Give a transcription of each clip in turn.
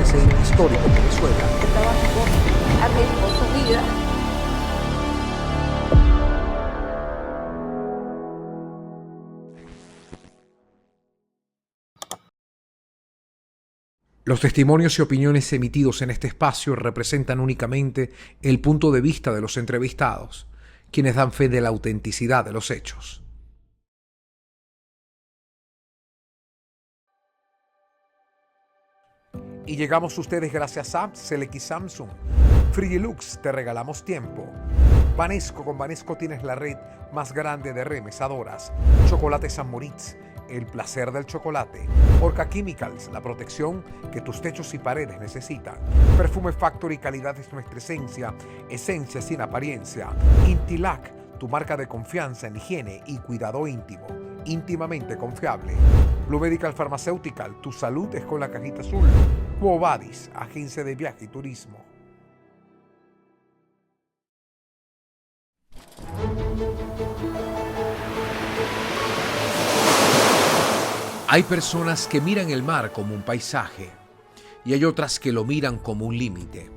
ese histórico Venezuela. El trabajo arriesgó su vida. Los testimonios y opiniones emitidos en este espacio representan únicamente el punto de vista de los entrevistados, quienes dan fe de la autenticidad de los hechos. Y llegamos a ustedes gracias a Select Samsung. Frigilux, te regalamos tiempo. Banesco, con Banesco tienes la red más grande de remesadoras. Chocolate San Moritz, el placer del chocolate. Orca Chemicals, la protección que tus techos y paredes necesitan. Perfume Factory, calidad es nuestra esencia sin apariencia. Intilac, tu marca de confianza en higiene y cuidado íntimo, íntimamente confiable. Blue Medical Pharmaceutical, tu salud es con la cajita azul. Quo Vadis, agencia de viaje y turismo. Hay personas que miran el mar como un paisaje y hay otras que lo miran como un límite.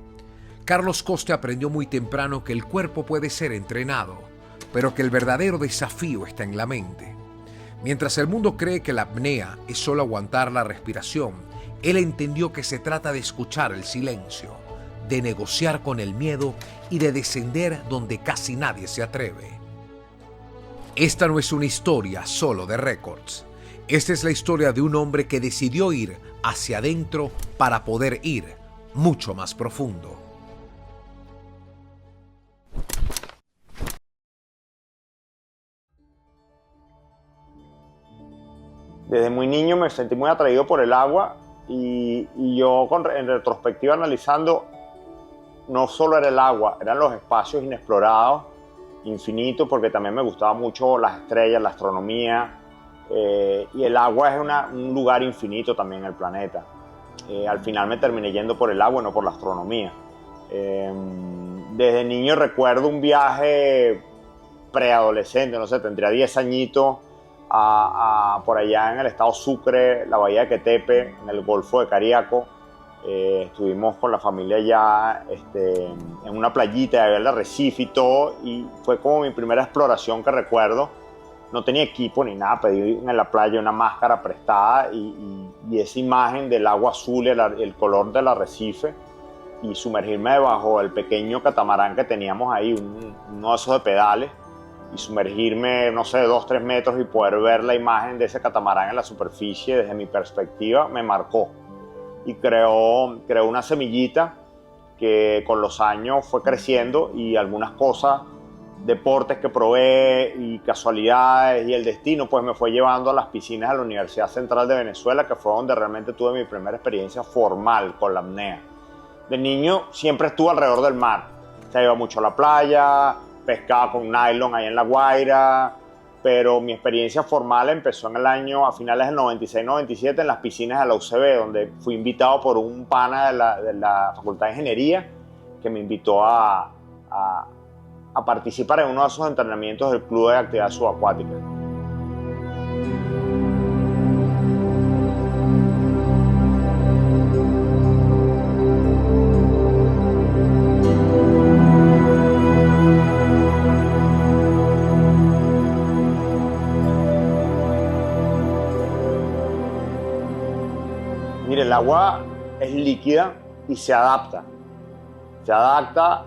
Carlos Coste aprendió muy temprano que el cuerpo puede ser entrenado, pero que el verdadero desafío está en la mente. Mientras el mundo cree que la apnea es solo aguantar la respiración, él entendió que se trata de escuchar el silencio, de negociar con el miedo y de descender donde casi nadie se atreve. Esta no es una historia solo de récords. Esta es la historia de un hombre que decidió ir hacia adentro para poder ir mucho más profundo. Desde muy niño me sentí muy atraído por el agua y yo en retrospectiva analizando, no solo era el agua, eran los espacios inexplorados, infinitos, porque también me gustaba mucho las estrellas, la astronomía, y el agua es un lugar infinito también en el planeta. Al final me terminé yendo por el agua y no por la astronomía. Desde niño recuerdo un viaje preadolescente, no sé, tendría 10 añitos, por allá en el estado Sucre, la bahía de Quetepe, en el Golfo de Cariaco. Estuvimos con la familia allá en una playita, de ver el arrecife y todo, y fue como mi primera exploración que recuerdo. No tenía equipo ni nada, pedí en la playa una máscara prestada y esa imagen del agua azul, el color del arrecife, y sumergirme debajo del pequeño catamarán que teníamos ahí, uno de esos de pedales, y sumergirme, no sé, 2-3 metros y poder ver la imagen de ese catamarán en la superficie desde mi perspectiva, me marcó. Y creó una semillita que con los años fue creciendo y algunas cosas, deportes que probé y casualidades y el destino, pues me fue llevando a las piscinas de la Universidad Central de Venezuela, que fue donde realmente tuve mi primera experiencia formal con la apnea. De niño siempre estuve alrededor del mar, se iba mucho a la playa, pescaba con nylon ahí en La Guaira, pero mi experiencia formal empezó en el año, a finales del 96-97, en las piscinas de la UCB, donde fui invitado por un pana de la Facultad de Ingeniería, que me invitó a participar en uno de esos entrenamientos del Club de Actividad Subacuática. Mire, el agua es líquida y se adapta. Se adapta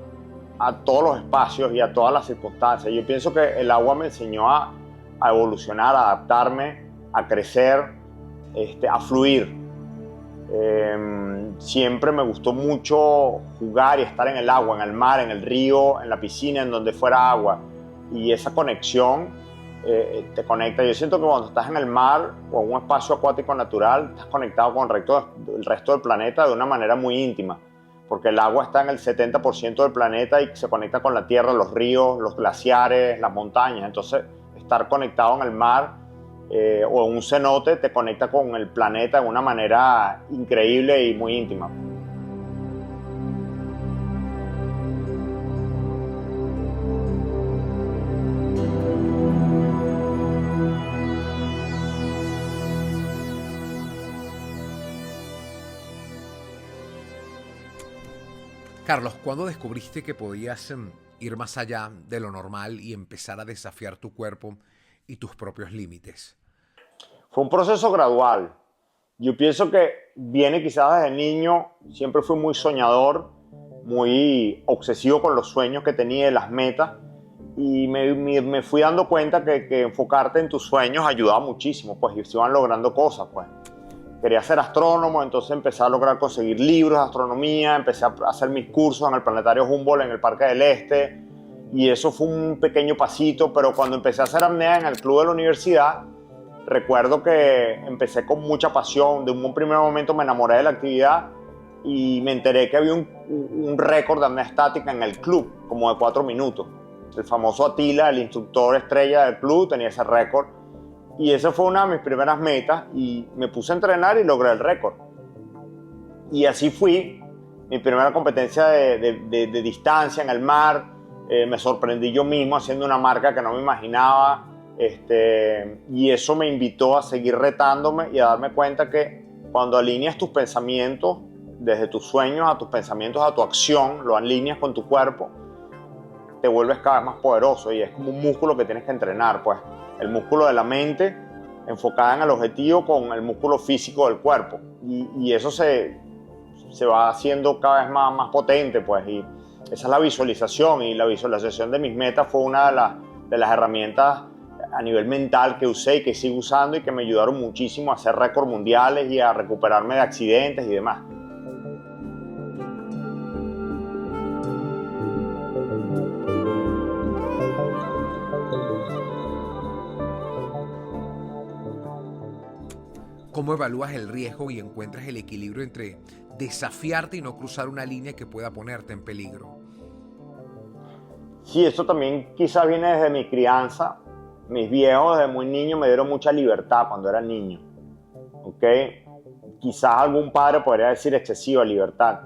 a todos los espacios y a todas las circunstancias. Yo pienso que el agua me enseñó a evolucionar, a adaptarme, a crecer, a fluir. Siempre me gustó mucho jugar y estar en el agua, en el mar, en el río, en la piscina, en donde fuera agua. Y esa conexión te conecta. Yo siento que cuando estás en el mar o en un espacio acuático natural, estás conectado con el resto del planeta de una manera muy íntima, porque el agua está en el 70% del planeta y se conecta con la tierra, los ríos, los glaciares, las montañas. Entonces, estar conectado en el mar o en un cenote te conecta con el planeta de una manera increíble y muy íntima. Carlos, ¿cuándo descubriste que podías ir más allá de lo normal y empezar a desafiar tu cuerpo y tus propios límites? Fue un proceso gradual. Yo pienso que viene quizás desde niño, siempre fui muy soñador, muy obsesivo con los sueños que tenía y las metas, y me fui dando cuenta que enfocarte en tus sueños ayudaba muchísimo, pues, y se iban logrando cosas, pues. Quería ser astrónomo, entonces empecé a lograr conseguir libros de astronomía, empecé a hacer mis cursos en el Planetario Humboldt en el Parque del Este, y eso fue un pequeño pasito, pero cuando empecé a hacer apnea en el club de la universidad, recuerdo que empecé con mucha pasión. De un primer momento me enamoré de la actividad y me enteré que había un récord de apnea estática en el club, como de 4 minutos. El famoso Atila, el instructor estrella del club, tenía ese récord. Y esa fue una de mis primeras metas y me puse a entrenar y logré el récord. Y así fui. Mi primera competencia de distancia en el mar. Me sorprendí yo mismo haciendo una marca que no me imaginaba. Y eso me invitó a seguir retándome y a darme cuenta que cuando alineas tus pensamientos, desde tus sueños a tus pensamientos a tu acción, lo alineas con tu cuerpo, te vuelves cada vez más poderoso y es como un músculo que tienes que entrenar, pues. El músculo de la mente enfocada en el objetivo con el músculo físico del cuerpo. Y eso se va haciendo cada vez más potente, pues. Y esa es la visualización, y la visualización de mis metas fue una de las herramientas a nivel mental que usé y que sigo usando y que me ayudaron muchísimo a hacer récords mundiales y a recuperarme de accidentes y demás. ¿Cómo evalúas el riesgo y encuentras el equilibrio entre desafiarte y no cruzar una línea que pueda ponerte en peligro? Sí, eso también quizás viene desde mi crianza. Mis viejos desde muy niño me dieron mucha libertad cuando era niño. ¿Ok? Quizás algún padre podría decir excesiva libertad.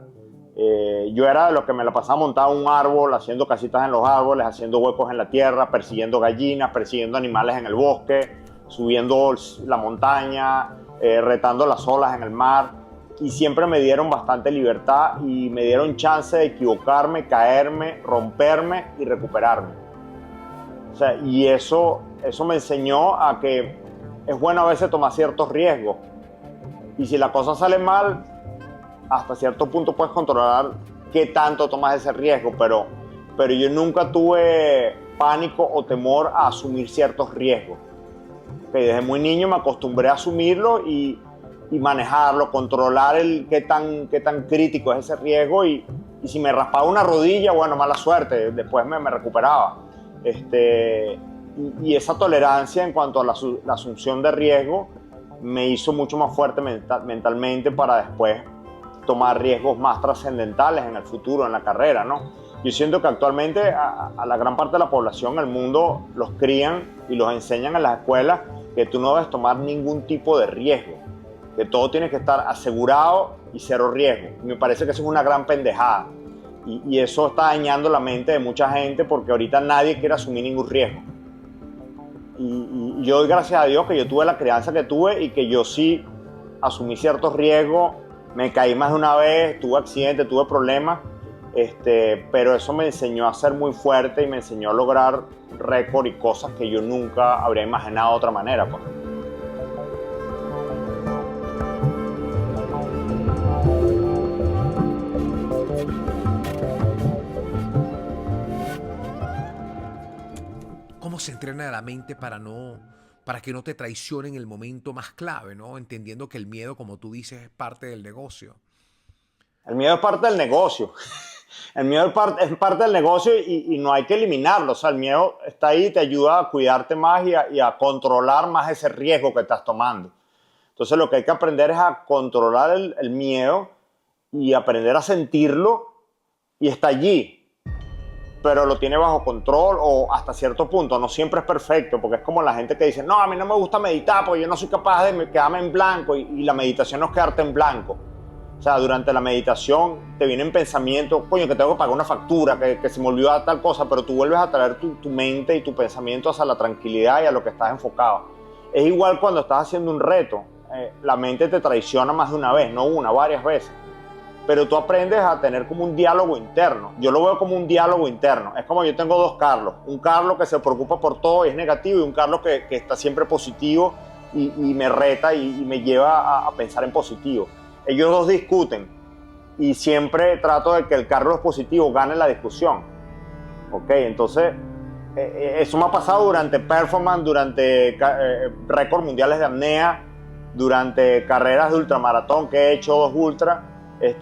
Yo era de los que me la pasaba montado en un árbol, haciendo casitas en los árboles, haciendo huecos en la tierra, persiguiendo gallinas, persiguiendo animales en el bosque, subiendo la montaña, retando las olas en el mar. Y siempre me dieron bastante libertad y me dieron chance de equivocarme, caerme, romperme y recuperarme. O sea, y eso me enseñó a que es bueno a veces tomar ciertos riesgos. Y si la cosa sale mal, hasta cierto punto puedes controlar qué tanto tomas ese riesgo, pero yo nunca tuve pánico o temor a asumir ciertos riesgos. Que desde muy niño me acostumbré a asumirlo y manejarlo, controlar qué tan crítico es ese riesgo, y si me raspaba una rodilla, bueno, mala suerte, después me recuperaba. Y esa tolerancia en cuanto a la asunción de riesgo me hizo mucho más fuerte mentalmente para después tomar riesgos más trascendentales en el futuro, en la carrera, ¿no? Yo siento que actualmente a la gran parte de la población en el mundo los crían y los enseñan en las escuelas que tú no debes tomar ningún tipo de riesgo, que todo tiene que estar asegurado y cero riesgo. Y me parece que eso es una gran pendejada. Y eso está dañando la mente de mucha gente porque ahorita nadie quiere asumir ningún riesgo. Y yo doy gracias a Dios que yo tuve la crianza que tuve y que yo sí asumí ciertos riesgos. Me caí más de una vez, tuve accidentes, tuve problemas, pero eso me enseñó a ser muy fuerte y me enseñó a lograr récord y cosas que yo nunca habría imaginado de otra manera, pues. ¿Cómo se entrena la mente para que no te traicione en el momento más clave, ¿no? Entendiendo que el miedo, como tú dices, es parte del negocio. El miedo es parte del negocio. El miedo es parte del negocio y no hay que eliminarlo. O sea, el miedo está ahí y te ayuda a cuidarte más y a controlar más ese riesgo que estás tomando. Entonces, lo que hay que aprender es a controlar el miedo y aprender a sentirlo, y está allí. Pero lo tiene bajo control o hasta cierto punto. No siempre es perfecto, porque es como la gente que dice, no, a mí no me gusta meditar porque yo no soy capaz de quedarme en blanco, y la meditación no es quedarte en blanco. O sea, durante la meditación te vienen pensamientos, coño, que tengo que pagar una factura, que se me olvidó tal cosa, pero tú vuelves a traer tu mente y tu pensamiento hacia la tranquilidad y a lo que estás enfocado. Es igual cuando estás haciendo un reto. La mente te traiciona más de una vez, no una, varias veces. pero tú aprendes a tener como un diálogo interno. Yo lo veo como un diálogo interno. Es como yo tengo dos Carlos. Un Carlos que se preocupa por todo y es negativo, y un Carlos que está siempre positivo y me reta y me lleva a pensar en positivo. Ellos dos discuten y siempre trato de que el Carlos positivo gane la discusión. ¿Ok? Entonces, eso me ha pasado durante performance, durante récords mundiales de apnea, durante carreras de ultramaratón que he hecho 2 ultras.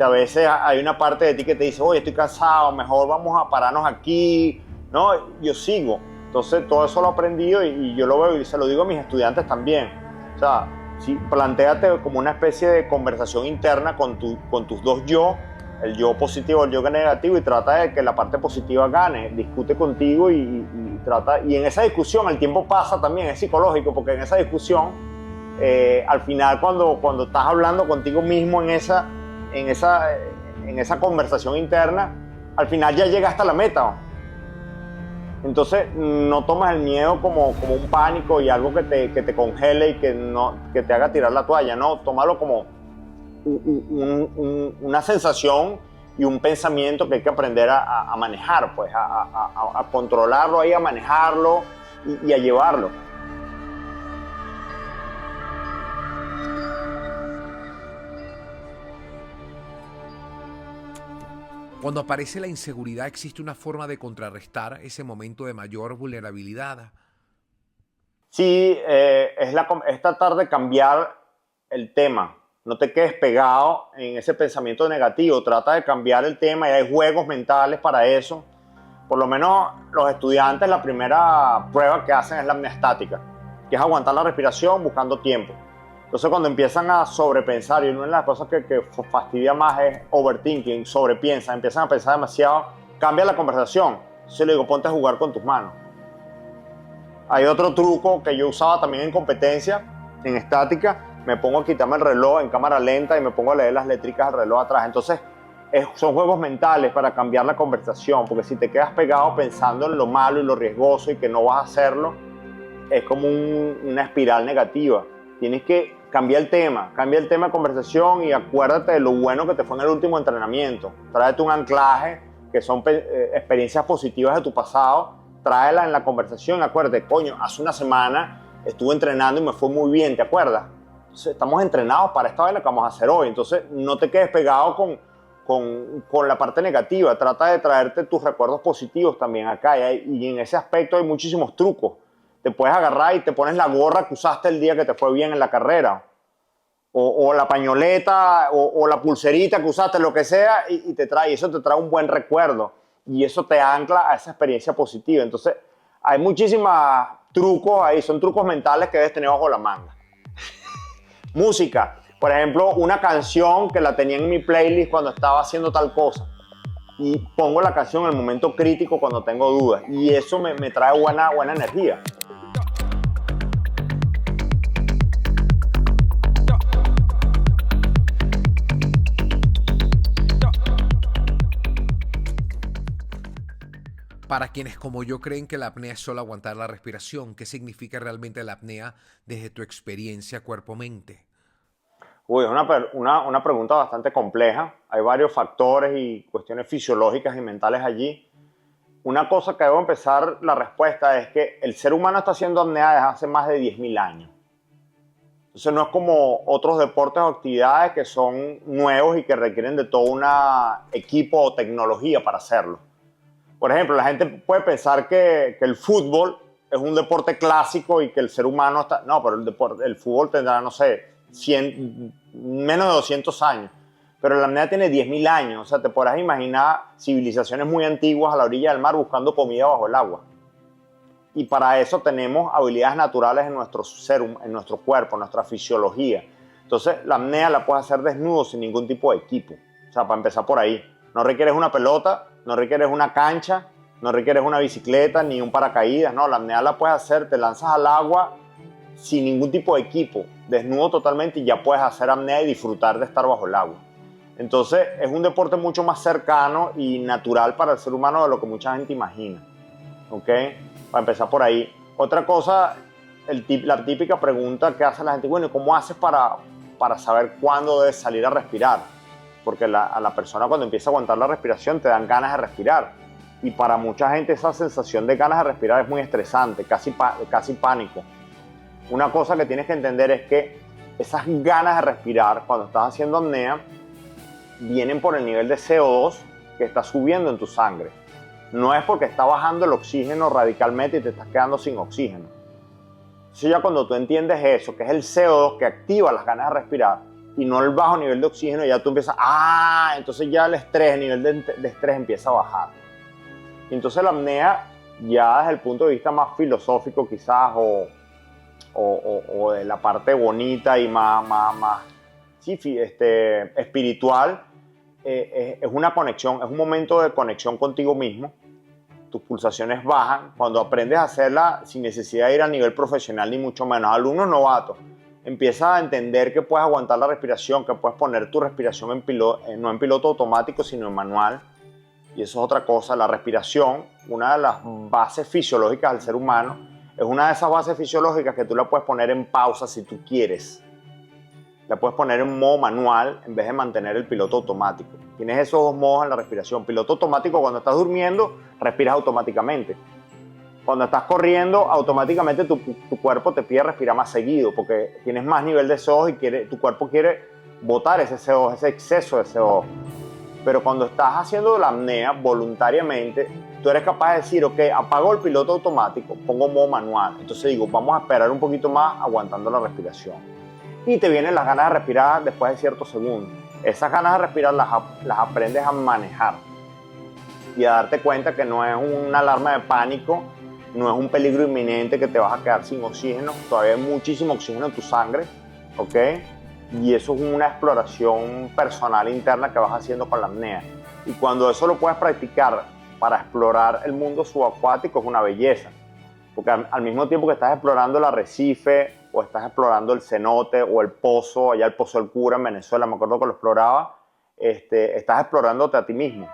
A veces hay una parte de ti que te dice, oye, estoy cansado, mejor vamos a pararnos aquí, ¿no? Yo sigo. Entonces, todo eso lo he aprendido y yo lo veo y se lo digo a mis estudiantes también. O sea, sí, plantéate como una especie de conversación interna con tus dos yo, el yo positivo, el yo negativo, y trata de que la parte positiva gane. Discute contigo y trata. Y en esa discusión el tiempo pasa también, es psicológico, porque en esa discusión, al final, cuando estás hablando contigo mismo en esa conversación interna, al final ya llegaste a la meta. Entonces no tomas el miedo como un pánico y algo que te congele y que te haga tirar la toalla, no, tómalo como una sensación y un pensamiento que hay que aprender a manejar, pues a controlarlo, ahí, a manejarlo y a llevarlo. Cuando aparece la inseguridad, ¿existe una forma de contrarrestar ese momento de mayor vulnerabilidad? Sí, es tratar de cambiar el tema. No te quedes pegado en ese pensamiento negativo. Trata de cambiar el tema y hay juegos mentales para eso. Por lo menos los estudiantes, la primera prueba que hacen es la apnea estática, que es aguantar la respiración buscando tiempo. Entonces, cuando empiezan a sobrepensar, y una de las cosas que fastidia más es overthinking, sobrepiensan, empiezan a pensar demasiado, cambia la conversación. Entonces le digo, ponte a jugar con tus manos. Hay otro truco que yo usaba también en competencia, en estática, me pongo a quitarme el reloj en cámara lenta y me pongo a leer las letricas del reloj atrás. Entonces, son juegos mentales para cambiar la conversación, porque si te quedas pegado pensando en lo malo y lo riesgoso y que no vas a hacerlo, es como una espiral negativa. Tienes que cambia el tema de conversación y acuérdate de lo bueno que te fue en el último entrenamiento. Tráete un anclaje, que son experiencias positivas de tu pasado, tráela en la conversación. Acuérdate, coño, hace una semana estuve entrenando y me fue muy bien, ¿te acuerdas? Entonces, estamos entrenados para esta vaina que vamos a hacer hoy. Entonces, no te quedes pegado con la parte negativa. Trata de traerte tus recuerdos positivos también acá. Y en ese aspecto hay muchísimos trucos. Te puedes agarrar y te pones la gorra que usaste el día que te fue bien en la carrera, o la pañoleta, o la pulserita que usaste, lo que sea, y eso te trae un buen recuerdo, y eso te ancla a esa experiencia positiva. Entonces, hay muchísimos trucos ahí, son trucos mentales que debes tener bajo la manga. Música, por ejemplo, una canción que la tenía en mi playlist cuando estaba haciendo tal cosa, y pongo la canción en el momento crítico cuando tengo dudas, y eso me trae buena energía. Para quienes como yo creen que la apnea es solo aguantar la respiración, ¿qué significa realmente la apnea desde tu experiencia cuerpo-mente? Uy, es una pregunta bastante compleja. Hay varios factores y cuestiones fisiológicas y mentales allí. Una cosa que debo empezar la respuesta es que el ser humano está haciendo apnea desde hace más de 10.000 años. Entonces no es como otros deportes o actividades que son nuevos y que requieren de todo un equipo o tecnología para hacerlo. Por ejemplo, la gente puede pensar que el fútbol es un deporte clásico y que el ser humano está... No, pero el fútbol tendrá, no sé, menos de 200 años. Pero la apnea tiene 10.000 años. O sea, te podrás imaginar civilizaciones muy antiguas a la orilla del mar buscando comida bajo el agua. Y para eso tenemos habilidades naturales en nuestro ser, en nuestro cuerpo, en nuestra fisiología. Entonces, la apnea la puedes hacer desnudo sin ningún tipo de equipo. O sea, para empezar por ahí. No requieres una pelota, no requieres una cancha, no requieres una bicicleta ni un paracaídas. No, la apnea la puedes hacer, te lanzas al agua sin ningún tipo de equipo, desnudo totalmente, y ya puedes hacer apnea y disfrutar de estar bajo el agua. Entonces, es un deporte mucho más cercano y natural para el ser humano de lo que mucha gente imagina. ¿Ok? Para empezar por ahí. Otra cosa, la típica pregunta que hace la gente, bueno, ¿cómo haces para saber cuándo debes salir a respirar? porque a la persona cuando empieza a aguantar la respiración te dan ganas de respirar. Y para mucha gente esa sensación de ganas de respirar es muy estresante, casi pánico. Una cosa que tienes que entender es que esas ganas de respirar cuando estás haciendo apnea vienen por el nivel de CO2 que está subiendo en tu sangre. No es porque está bajando el oxígeno radicalmente y te estás quedando sin oxígeno. Entonces ya cuando tú entiendes eso, que es el CO2 que activa las ganas de respirar y no el bajo nivel de oxígeno, ya tú empiezas, entonces ya el nivel de estrés empieza a bajar. Y entonces la apnea, ya desde el punto de vista más filosófico quizás, o de la parte bonita y más espiritual, es una conexión, es un momento de conexión contigo mismo. Tus pulsaciones bajan cuando aprendes a hacerla sin necesidad de ir a nivel profesional ni mucho menos. Alumnos novatos, empiezas a entender que puedes aguantar la respiración, que puedes poner tu respiración no en piloto automático sino en manual. Y eso es otra cosa. La respiración, una de las bases fisiológicas del ser humano, es una de esas bases fisiológicas que tú la puedes poner en pausa si tú quieres. La puedes poner en modo manual en vez de mantener el piloto automático. Tienes esos dos modos en la respiración. Piloto automático, cuando estás durmiendo, respiras automáticamente. Cuando estás corriendo, automáticamente tu cuerpo te pide respirar más seguido porque tienes más nivel de CO2 y tu cuerpo quiere botar ese CO2, ese exceso de CO2. Pero cuando estás haciendo la apnea voluntariamente, tú eres capaz de decir, ok, apago el piloto automático, pongo modo manual. Entonces digo, vamos a esperar un poquito más aguantando la respiración. Y te vienen las ganas de respirar después de ciertos segundos. Esas ganas de respirar las aprendes a manejar y a darte cuenta que no es una alarma de pánico, no es un peligro inminente que te vas a quedar sin oxígeno. Todavía hay muchísimo oxígeno en tu sangre, ¿ok? Y eso es una exploración personal interna que vas haciendo con la apnea. Y cuando eso lo puedes practicar para explorar el mundo subacuático, es una belleza. Porque al mismo tiempo que estás explorando el arrecife, o estás explorando el cenote, o el pozo, allá el Pozo del Cura en Venezuela, me acuerdo que lo exploraba, estás explorándote a ti mismo.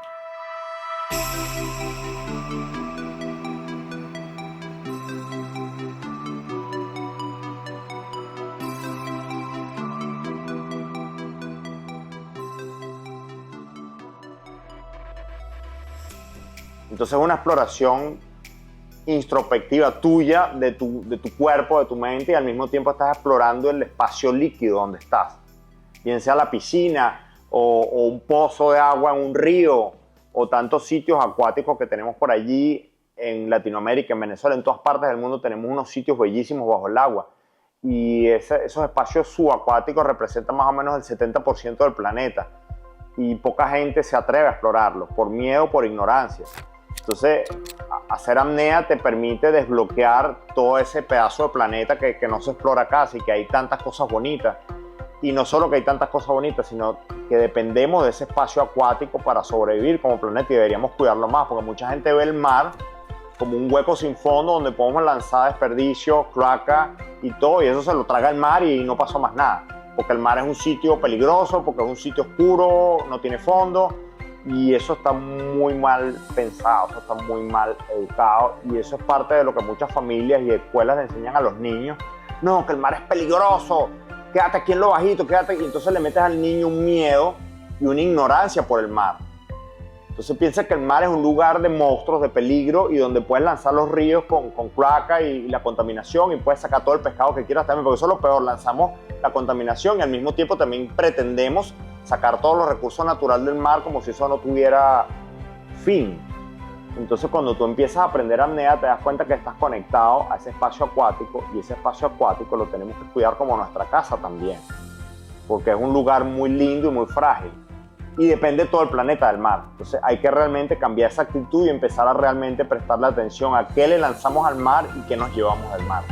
Entonces es una exploración introspectiva tuya de tu cuerpo, de tu mente, y al mismo tiempo estás explorando el espacio líquido donde estás. Bien sea la piscina o un pozo de agua en un río o tantos sitios acuáticos que tenemos por allí en Latinoamérica, en Venezuela, en todas partes del mundo tenemos unos sitios bellísimos bajo el agua. Y esos espacios subacuáticos representan más o menos el 70% del planeta. Y poca gente se atreve a explorarlos por miedo o por ignorancia. Entonces, hacer apnea te permite desbloquear todo ese pedazo de planeta que no se explora casi, que hay tantas cosas bonitas. Y no solo que hay tantas cosas bonitas, sino que dependemos de ese espacio acuático para sobrevivir como planeta y deberíamos cuidarlo más, porque mucha gente ve el mar como un hueco sin fondo donde podemos lanzar desperdicios, cloaca y todo, y eso se lo traga el mar y no pasó más nada. Porque el mar es un sitio peligroso, porque es un sitio oscuro, no tiene fondo. Y eso está muy mal pensado, eso está muy mal educado, y eso es parte de lo que muchas familias y escuelas le enseñan a los niños. No, que el mar es peligroso, quédate aquí en lo bajito, quédate aquí. Entonces le metes al niño un miedo y una ignorancia por el mar. Entonces piensa que el mar es un lugar de monstruos, de peligro, y donde puedes lanzar los ríos con cloaca y la contaminación, y puedes sacar todo el pescado que quieras también, porque eso es lo peor, lanzamos la contaminación y al mismo tiempo también pretendemos sacar todos los recursos naturales del mar como si eso no tuviera fin. Entonces cuando tú empiezas a aprender apnea te das cuenta que estás conectado a ese espacio acuático, y ese espacio acuático lo tenemos que cuidar como nuestra casa también, porque es un lugar muy lindo y muy frágil y depende todo el planeta del mar. Entonces hay que realmente cambiar esa actitud y empezar a realmente prestarle atención a qué le lanzamos al mar y qué nos llevamos del mar.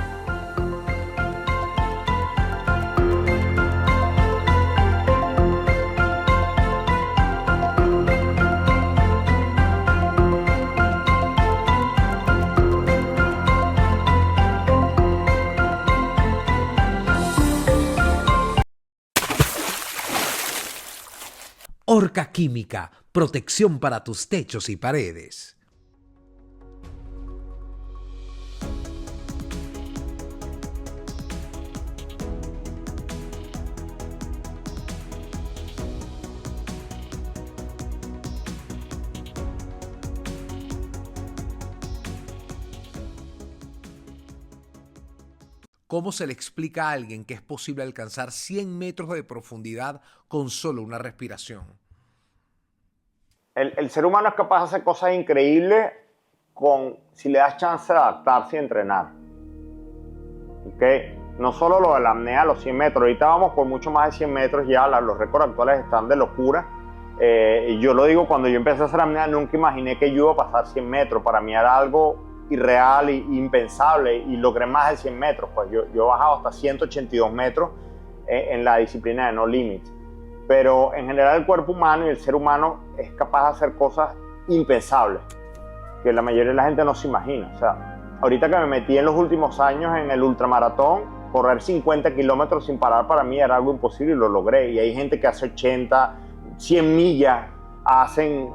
Orca Química, protección para tus techos y paredes. ¿Cómo se le explica a alguien que es posible alcanzar 100 metros de profundidad con solo una respiración? El ser humano es capaz de hacer cosas increíbles si le das chance de adaptarse y entrenar. ¿Okay? No solo lo de la apnea a los 100 metros, ahorita vamos por mucho más de 100 metros ya, los récords actuales están de locura. Yo lo digo, cuando yo empecé a hacer apnea nunca imaginé que yo iba a pasar 100 metros, para mí era algo irreal e impensable, y logré más de 100 metros, pues yo he bajado hasta 182 metros en la disciplina de No Limits. Pero en general el cuerpo humano y el ser humano es capaz de hacer cosas impensables, que la mayoría de la gente no se imagina. O sea, ahorita que me metí en los últimos años en el ultramaratón, correr 50 kilómetros sin parar para mí era algo imposible y lo logré. Y hay gente que hace 80, 100 millas hacen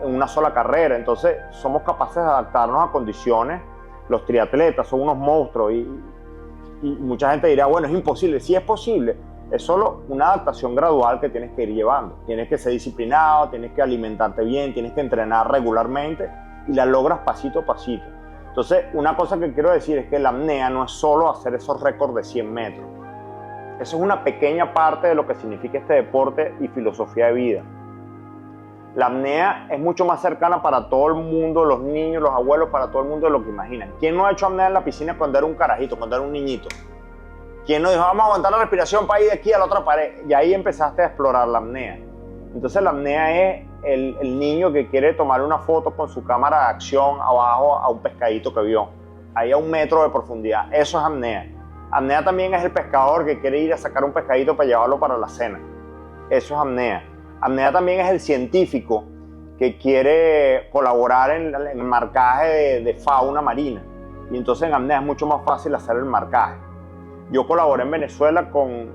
en una sola carrera. Entonces somos capaces de adaptarnos a condiciones. Los triatletas son unos monstruos y mucha gente dirá, bueno, es imposible. Sí es posible, es solo una adaptación gradual que tienes que ir llevando. Tienes que ser disciplinado, tienes que alimentarte bien, tienes que entrenar regularmente y la logras pasito a pasito. Entonces, una cosa que quiero decir es que la apnea no es solo hacer esos récords de 100 metros. Eso es una pequeña parte de lo que significa este deporte y filosofía de vida. La apnea es mucho más cercana para todo el mundo, los niños, los abuelos, para todo el mundo de lo que imaginan. ¿Quién no ha hecho apnea en la piscina cuando era un carajito, cuando era un niñito? ¿Quién no dijo, vamos a aguantar la respiración para ir de aquí a la otra pared? Y ahí empezaste a explorar la apnea. Entonces la apnea es el niño que quiere tomar una foto con su cámara de acción abajo a un pescadito que vio, ahí a 1 metro de profundidad. Eso es apnea. Apnea también es el pescador que quiere ir a sacar un pescadito para llevarlo para la cena. Eso es apnea. Apnea también es el científico que quiere colaborar en el marcaje de fauna marina. Y entonces en apnea es mucho más fácil hacer el marcaje. Yo colaboré en Venezuela con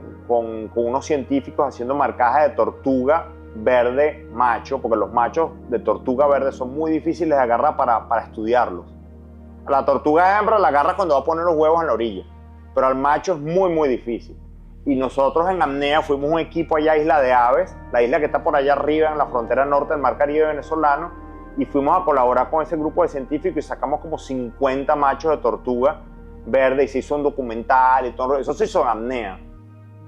unos científicos haciendo marcaje de tortuga verde macho, porque los machos de tortuga verde son muy difíciles de agarrar para estudiarlos. A la tortuga hembra la agarra cuando va a poner los huevos en la orilla, pero al macho es muy difícil. Y nosotros en apnea fuimos un equipo allá a Isla de Aves, la isla que está por allá arriba en la frontera norte del mar Caribe venezolano, y fuimos a colaborar con ese grupo de científicos y sacamos como 50 machos de tortuga verde y se hizo un documental y todo eso. Se hizo en apnea.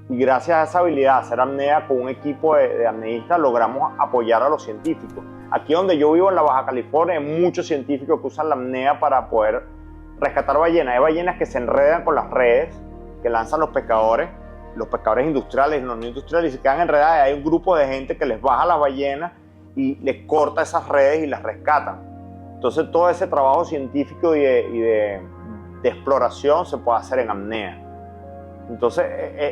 Y gracias a esa habilidad de hacer apnea con un equipo de apneístas logramos apoyar a los científicos. Aquí donde yo vivo en la Baja California hay muchos científicos que usan la apnea para poder rescatar ballenas. Hay ballenas que se enredan con las redes que lanzan los pescadores industriales y los no industriales, y se quedan enredadas. Y hay un grupo de gente que les baja las ballenas y les corta esas redes y las rescatan. Entonces todo ese trabajo científico y de exploración se puede hacer en apnea. Entonces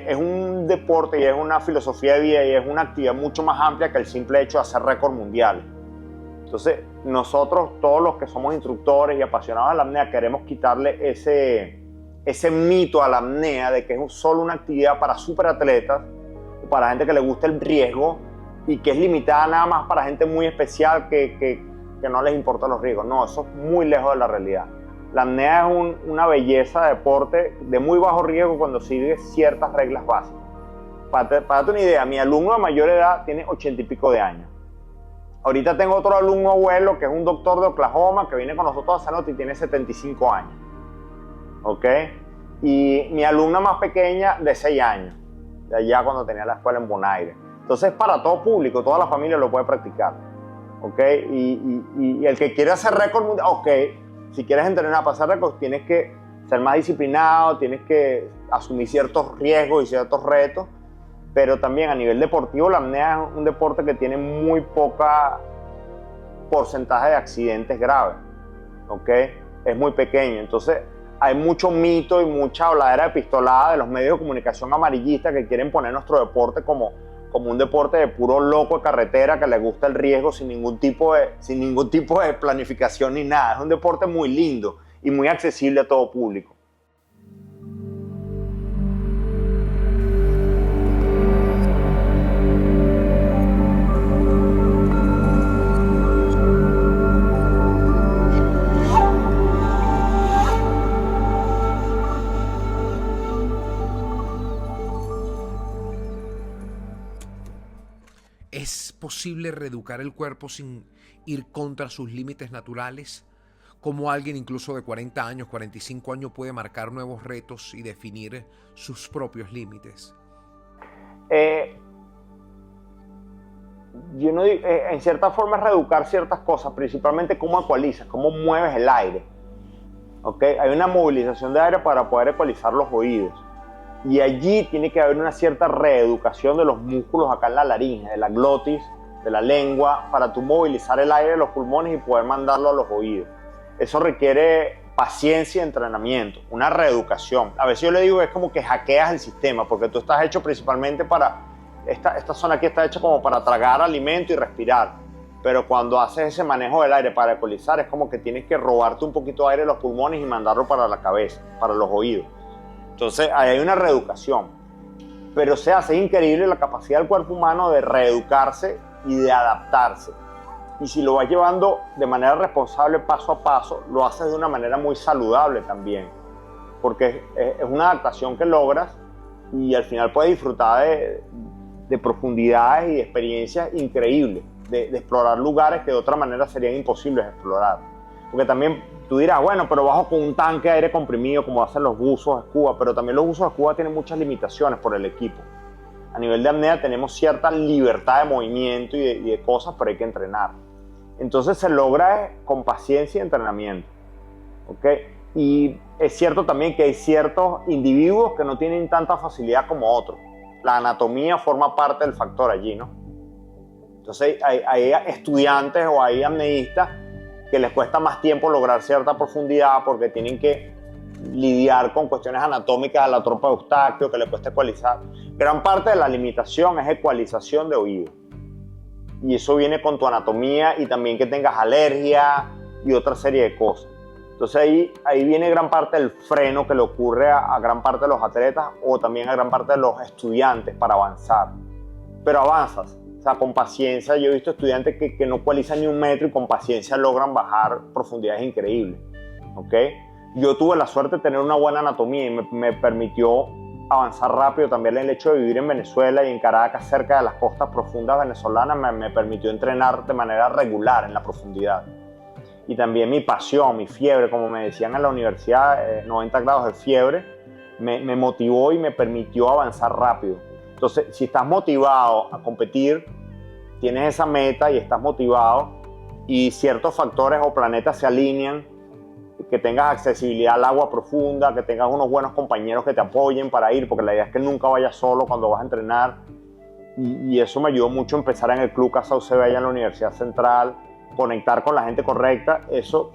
es un deporte y es una filosofía de vida y es una actividad mucho más amplia que el simple hecho de hacer récord mundial. Entonces nosotros, todos los que somos instructores y apasionados de la apnea, queremos quitarle ese mito a la apnea de que es solo una actividad para superatletas, para gente que le gusta el riesgo y que es limitada nada más para gente muy especial que no les importan los riesgos. No, eso es muy lejos de la realidad. La apnea es una belleza de deporte de muy bajo riesgo cuando sigue ciertas reglas básicas. Para darte una idea, mi alumno de mayor edad tiene 80 y pico de años. Ahorita tengo otro alumno abuelo que es un doctor de Oklahoma que viene con nosotros a hacer nota y tiene 75 años. ¿Ok? Y mi alumna más pequeña de 6 años, de allá cuando tenía la escuela en Bonaire. Entonces para todo público, toda la familia lo puede practicar. ¿Ok? Y el que quiere hacer récord mundial, ok. Si quieres entrenar para hacer récords, tienes que ser más disciplinado, tienes que asumir ciertos riesgos y ciertos retos, pero también a nivel deportivo la apnea es un deporte que tiene muy poca porcentaje de accidentes graves, ¿ok? Es muy pequeño, entonces hay mucho mito y mucha habladera epistolada de los medios de comunicación amarillistas que quieren poner nuestro deporte como un deporte de puro loco de carretera que le gusta el riesgo sin ningún tipo de planificación ni nada. Es un deporte muy lindo y muy accesible a todo público. ¿Es posible reeducar el cuerpo sin ir contra sus límites naturales? cómo alguien incluso de 40 años, 45 años puede marcar nuevos retos y definir sus propios límites. En cierta forma es reeducar ciertas cosas, principalmente cómo ecualizas, cómo mueves el aire. ¿Okay? Hay una movilización de aire para poder ecualizar los oídos. Y allí tiene que haber una cierta reeducación de los músculos acá en la laringe, de la glotis, de la lengua, para tú movilizar el aire de los pulmones y poder mandarlo a los oídos. Eso requiere paciencia y entrenamiento, una reeducación. A veces yo le digo que es como que hackeas el sistema, porque tú estás hecho principalmente para... Esta zona aquí está hecha como para tragar alimento y respirar. Pero cuando haces ese manejo del aire para ecualizar, es como que tienes que robarte un poquito de aire de los pulmones y mandarlo para la cabeza, para los oídos. Entonces ahí hay una reeducación. Pero es increíble la capacidad del cuerpo humano de reeducarse y de adaptarse. Y si lo vas llevando de manera responsable, paso a paso, lo haces de una manera muy saludable también. Porque es una adaptación que logras y al final puedes disfrutar de profundidades y de experiencias increíbles, de explorar lugares que de otra manera serían imposibles de explorar. Porque también tú dirás, bueno, pero bajo con un tanque de aire comprimido como hacen los buzos scuba, pero también los buzos scuba tienen muchas limitaciones por el equipo. A nivel de apnea tenemos cierta libertad de movimiento y de cosas, pero hay que entrenar. Entonces se logra con paciencia y entrenamiento. ¿Okay? Y es cierto también que hay ciertos individuos que no tienen tanta facilidad como otros. La anatomía forma parte del factor allí, ¿no? Entonces hay estudiantes o hay apneístas que les cuesta más tiempo lograr cierta profundidad porque tienen que lidiar con cuestiones anatómicas de la trompa de Eustaquio que les cuesta ecualizar. Gran parte de la limitación es ecualización de oído. Y eso viene con tu anatomía y también que tengas alergia y otra serie de cosas. Entonces ahí viene gran parte del freno que le ocurre a gran parte de los atletas o también a gran parte de los estudiantes para avanzar. Pero avanzas, o sea, con paciencia. Yo he visto estudiantes que no ecualizan ni un metro y con paciencia logran bajar profundidades increíbles. ¿Okay? Yo tuve la suerte de tener una buena anatomía y me permitió avanzar rápido. También el hecho de vivir en Venezuela y en Caracas, cerca de las costas profundas venezolanas, me permitió entrenar de manera regular en la profundidad. Y también mi pasión, mi fiebre, como me decían en la universidad, 90 grados de fiebre, me motivó y me permitió avanzar rápido. Entonces, si estás motivado a competir, tienes esa meta y estás motivado y ciertos factores o planetas se alinean, que tengas accesibilidad al agua profunda, que tengas unos buenos compañeros que te apoyen para ir, porque la idea es que nunca vayas solo cuando vas a entrenar. Y eso me ayudó mucho a empezar en el Club Casa UCB allá en la Universidad Central, conectar con la gente correcta. Eso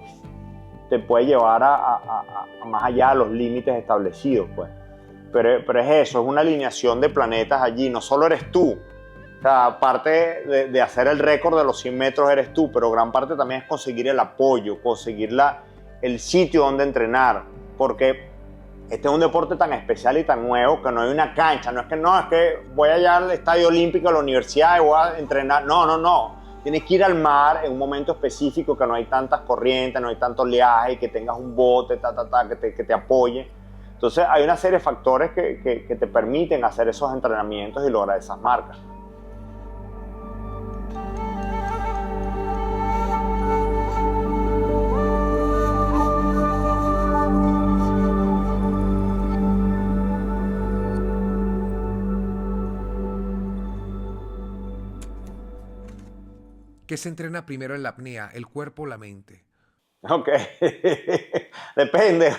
te puede llevar a más allá de los límites establecidos, pues. Pero es eso, es una alineación de planetas allí, no solo eres tú. O sea, parte de hacer el récord de los 100 metros eres tú, pero gran parte también es conseguir el apoyo, conseguir el sitio donde entrenar, porque este es un deporte tan especial y tan nuevo que no hay una cancha, no es que voy allá al Estadio Olímpico de la universidad y voy a entrenar, no, tienes que ir al mar en un momento específico que no hay tantas corrientes, no hay tanto oleaje y que tengas un bote, que te apoye. Entonces hay una serie de factores que te permiten hacer esos entrenamientos y lograr esas marcas. ¿Qué se entrena primero en la apnea, el cuerpo o la mente? Ok, depende.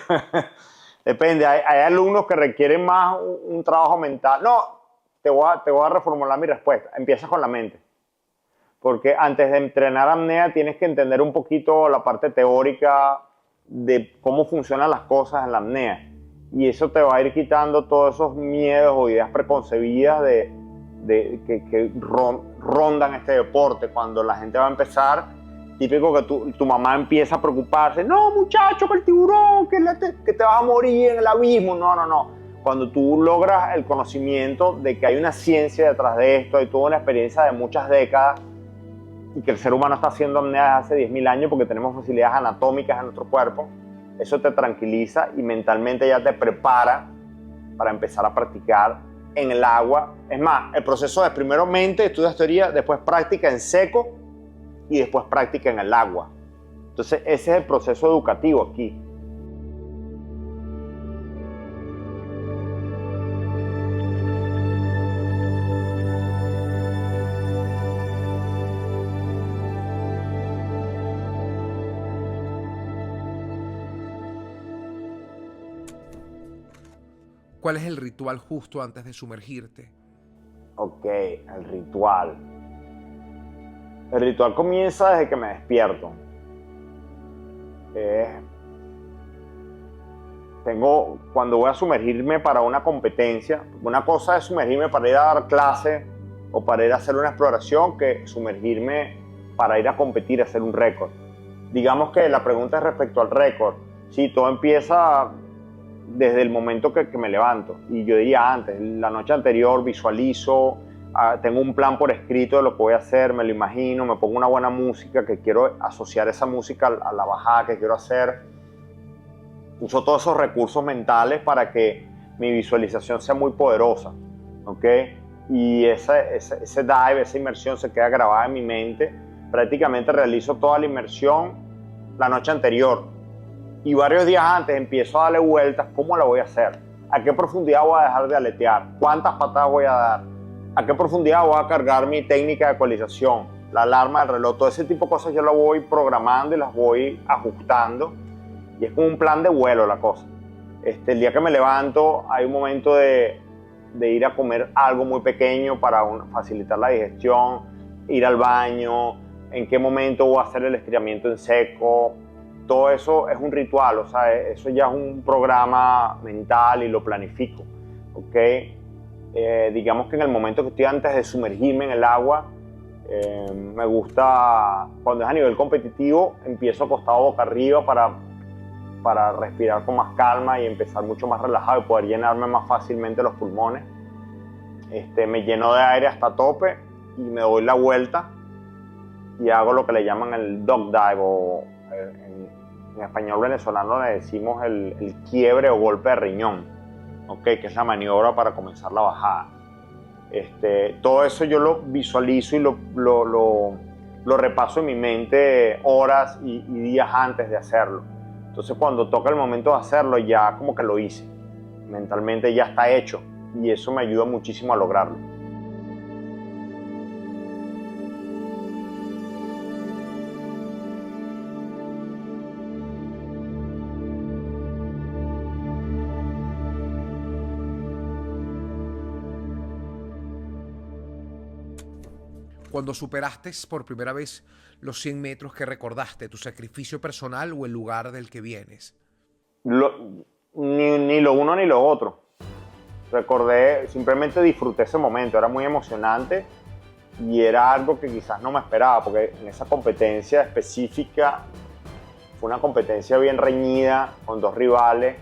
Depende. Hay alumnos que requieren más un trabajo mental. No, te voy a reformular mi respuesta. Empieza con la mente. Porque antes de entrenar apnea tienes que entender un poquito la parte teórica de cómo funcionan las cosas en la apnea. Y eso te va a ir quitando todos esos miedos o ideas preconcebidas que rondan este deporte. Cuando la gente va a empezar, típico que tu mamá empieza a preocuparse, no muchacho, que el tiburón, que te vas a morir en el abismo. No. Cuando tú logras el conocimiento de que hay una ciencia detrás de esto, hay toda una experiencia de muchas décadas y que el ser humano está haciendo apnea desde hace 10.000 años porque tenemos facilidades anatómicas en nuestro cuerpo, eso te tranquiliza y mentalmente ya te prepara para empezar a practicar en el agua. Es más, el proceso es primero mente, estudias teoría, después práctica en seco y después práctica en el agua. Entonces ese es el proceso educativo aquí. ¿Cuál es el ritual justo antes de sumergirte? Ok, el ritual. El ritual comienza desde que me despierto. Cuando voy a sumergirme para una competencia, una cosa es sumergirme para ir a dar clase o para ir a hacer una exploración, que sumergirme para ir a competir, a hacer un récord. Digamos que la pregunta es respecto al récord. Sí, todo empieza desde el momento que me levanto. Y yo diría antes, la noche anterior visualizo, tengo un plan por escrito de lo que voy a hacer, me lo imagino, me pongo una buena música, que quiero asociar esa música a la bajada que quiero hacer. Uso todos esos recursos mentales para que mi visualización sea muy poderosa, ¿ok? Y ese dive, esa inmersión se queda grabada en mi mente. Prácticamente realizo toda la inmersión la noche anterior. Y varios días antes empiezo a darle vueltas. ¿Cómo la voy a hacer? ¿A qué profundidad voy a dejar de aletear? ¿Cuántas patadas voy a dar? ¿A qué profundidad voy a cargar mi técnica de ecualización? La alarma del reloj, todo ese tipo de cosas yo las voy programando y las voy ajustando. Y es como un plan de vuelo la cosa. El día que me levanto hay un momento de ir a comer algo muy pequeño para facilitar la digestión, ir al baño, en qué momento voy a hacer el estiramiento en seco. Todo eso es un ritual, o sea, eso ya es un programa mental y lo planifico, ¿ok? Digamos que en el momento que estoy antes de sumergirme en el agua, me gusta, cuando es a nivel competitivo, empiezo acostado boca arriba para respirar con más calma y empezar mucho más relajado y poder llenarme más fácilmente los pulmones. Me lleno de aire hasta tope y me doy la vuelta y hago lo que le llaman el dog dive, o en español venezolano le decimos el quiebre o golpe de riñón, ¿okay? Que es la maniobra para comenzar la bajada. Todo eso yo lo visualizo y lo repaso en mi mente horas y días antes de hacerlo. Entonces cuando toca el momento de hacerlo, ya como que lo hice, mentalmente ya está hecho, y eso me ayuda muchísimo a lograrlo. Cuando superaste por primera vez los 100 metros, ¿qué recordaste? ¿Tu sacrificio personal o el lugar del que vienes? Ni lo uno ni lo otro. Recordé, simplemente disfruté ese momento, era muy emocionante y era algo que quizás no me esperaba, porque en esa competencia específica fue una competencia bien reñida con dos rivales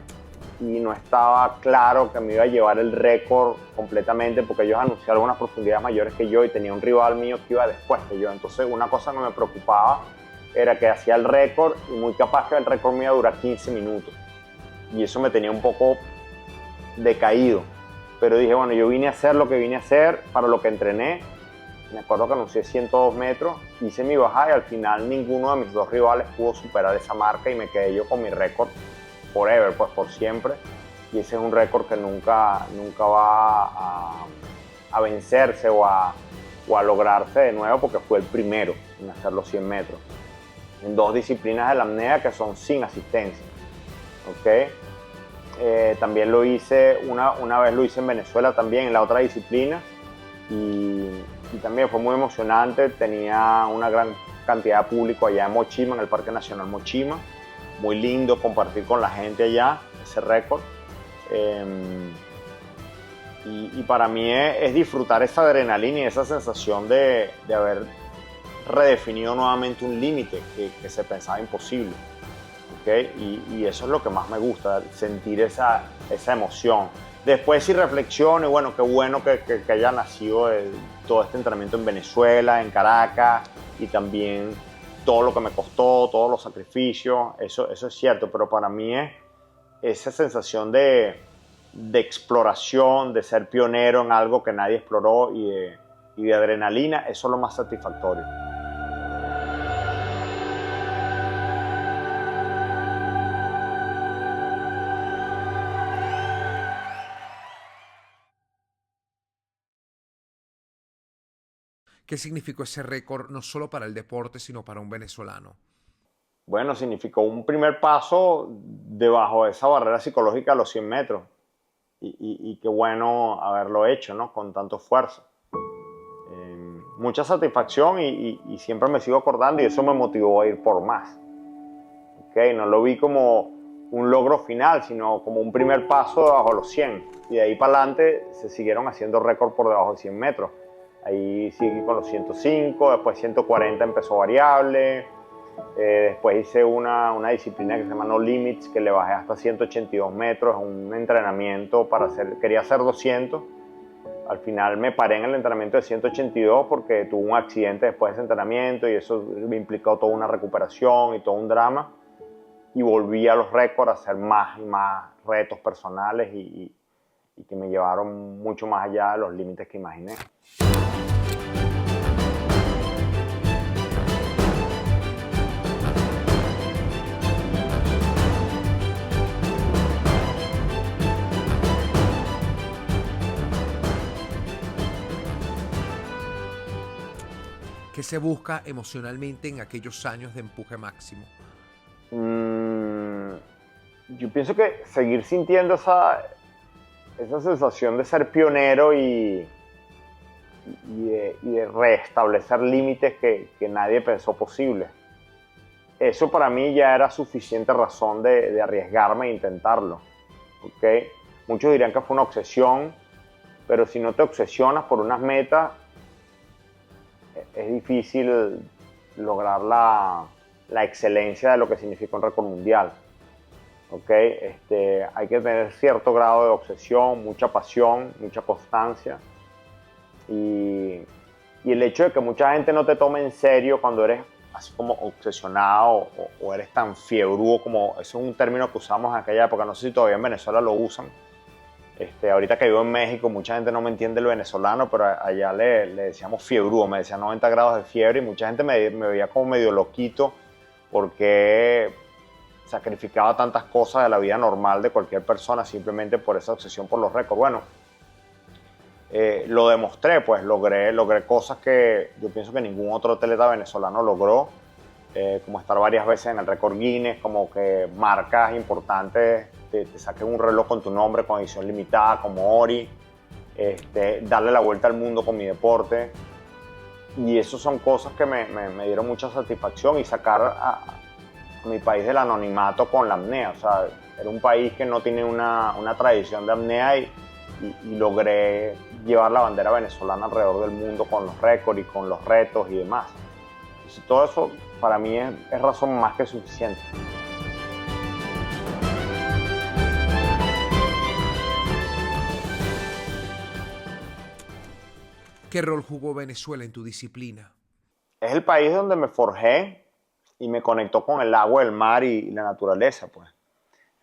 y no estaba claro que me iba a llevar el récord completamente, porque ellos anunciaron unas profundidades mayores que yo y tenía un rival mío que iba después que yo. Entonces una cosa que me preocupaba era que hacía el récord y muy capaz que el récord me iba a durar 15 minutos y eso me tenía un poco decaído. Pero dije, bueno, yo vine a hacer lo que vine a hacer, para lo que entrené. Me acuerdo que anuncié 102 metros, hice mi bajada y al final ninguno de mis dos rivales pudo superar esa marca y me quedé yo con mi récord forever, pues por siempre. Y ese es un récord que nunca va a vencerse o a lograrse de nuevo, porque fue el primero en hacer los 100 metros. En dos disciplinas de la apnea que son sin asistencia. ¿Okay? También lo hice, una vez lo hice en Venezuela también, en la otra disciplina. Y también fue muy emocionante, tenía una gran cantidad de público allá en Mochima, en el Parque Nacional Mochima. Muy lindo compartir con la gente allá ese récord. Y para mí es disfrutar esa adrenalina y esa sensación de haber redefinido nuevamente un límite que se pensaba imposible. ¿Okay? Y eso es lo que más me gusta, sentir esa emoción. Después sí reflexiono y bueno, qué bueno que haya nacido todo este entrenamiento en Venezuela, en Caracas, y también todo lo que me costó, todos los sacrificios, eso es cierto, pero para mí es esa sensación de exploración, de ser pionero en algo que nadie exploró y de adrenalina, eso es lo más satisfactorio. ¿Qué significó ese récord no solo para el deporte, sino para un venezolano? Bueno, significó un primer paso debajo de esa barrera psicológica a los 100 metros. Y qué bueno haberlo hecho, ¿no? Con tanto esfuerzo. Mucha satisfacción y siempre me sigo acordando y eso me motivó a ir por más. ¿Okay? No lo vi como un logro final, sino como un primer paso debajo de los 100. Y de ahí para adelante se siguieron haciendo récords por debajo de 100 metros. Ahí seguí con los 105, después 140 empezó variable. Después hice una disciplina que se llama No Limits, que le bajé hasta 182 metros, un entrenamiento quería hacer 200. Al final me paré en el entrenamiento de 182 porque tuve un accidente después de ese entrenamiento y eso me implicó toda una recuperación y todo un drama. Y volví a los récords a hacer más y más retos personales y que me llevaron mucho más allá de los límites que imaginé. ¿Qué se busca emocionalmente en aquellos años de empuje máximo? Yo pienso que seguir sintiendo esa sensación de ser pionero y de restablecer límites que nadie pensó posible. Eso para mí ya era suficiente razón de arriesgarme e intentarlo. ¿Okay? Muchos dirían que fue una obsesión, pero si no te obsesionas por unas metas, es difícil lograr la excelencia de lo que significa un récord mundial. ¿Okay? Hay que tener cierto grado de obsesión, mucha pasión, mucha constancia. Y el hecho de que mucha gente no te tome en serio cuando eres así como obsesionado o eres tan fiebrudo, como eso es un término que usamos en aquella época, no sé si todavía en Venezuela lo usan. Ahorita que vivo en México, mucha gente no me entiende el venezolano, pero allá le decíamos fiebrudo, me decían 90 grados de fiebre y mucha gente me veía como medio loquito porque sacrificaba tantas cosas de la vida normal de cualquier persona simplemente por esa obsesión por los récords. Bueno, lo demostré, pues logré cosas que yo pienso que ningún otro atleta venezolano logró, como estar varias veces en el récord Guinness, como que marcas importantes te saquen un reloj con tu nombre, con edición limitada, como Ori, darle la vuelta al mundo con mi deporte. Y eso son cosas que me dieron mucha satisfacción y sacar a mi país del anonimato con la apnea. O sea, era un país que no tiene una tradición de apnea y logré llevar la bandera venezolana alrededor del mundo con los récords y con los retos y demás. Entonces, todo eso para mí es razón más que suficiente. ¿Qué rol jugó Venezuela en tu disciplina? Es el país donde me forjé y me conectó con el agua, el mar y la naturaleza, pues.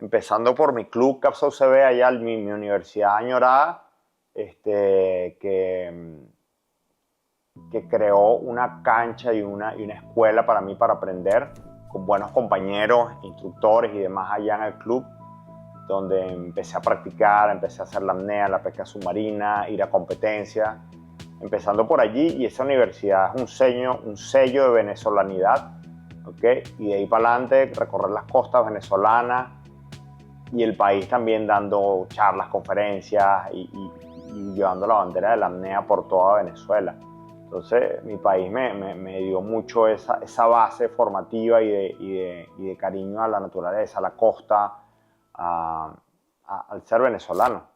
Empezando por mi club CAPSA UCB, allá mi universidad añorada, que creó una cancha y una escuela para mí para aprender, con buenos compañeros, instructores y demás allá en el club, donde empecé a practicar, empecé a hacer la apnea, la pesca submarina, ir a competencias. Empezando por allí, y esa universidad es un sello de venezolanidad, ¿okay? Y de ahí para adelante recorrer las costas venezolanas y el país también dando charlas, conferencias y llevando la bandera de la apnea por toda Venezuela. Entonces mi país me dio mucho esa base formativa y de cariño a la naturaleza, a la costa, al ser venezolano.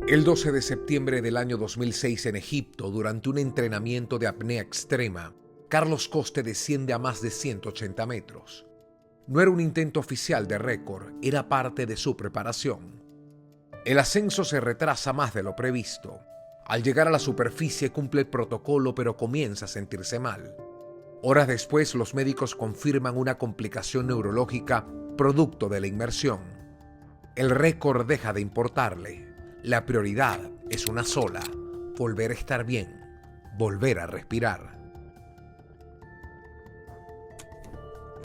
El 12 de septiembre del año 2006 en Egipto, durante un entrenamiento de apnea extrema, Carlos Coste desciende a más de 180 metros. No era un intento oficial de récord, era parte de su preparación. El ascenso se retrasa más de lo previsto. Al llegar a la superficie cumple el protocolo, pero comienza a sentirse mal. Horas después, los médicos confirman una complicación neurológica producto de la inmersión. El récord deja de importarle. La prioridad es una sola: volver a estar bien, volver a respirar.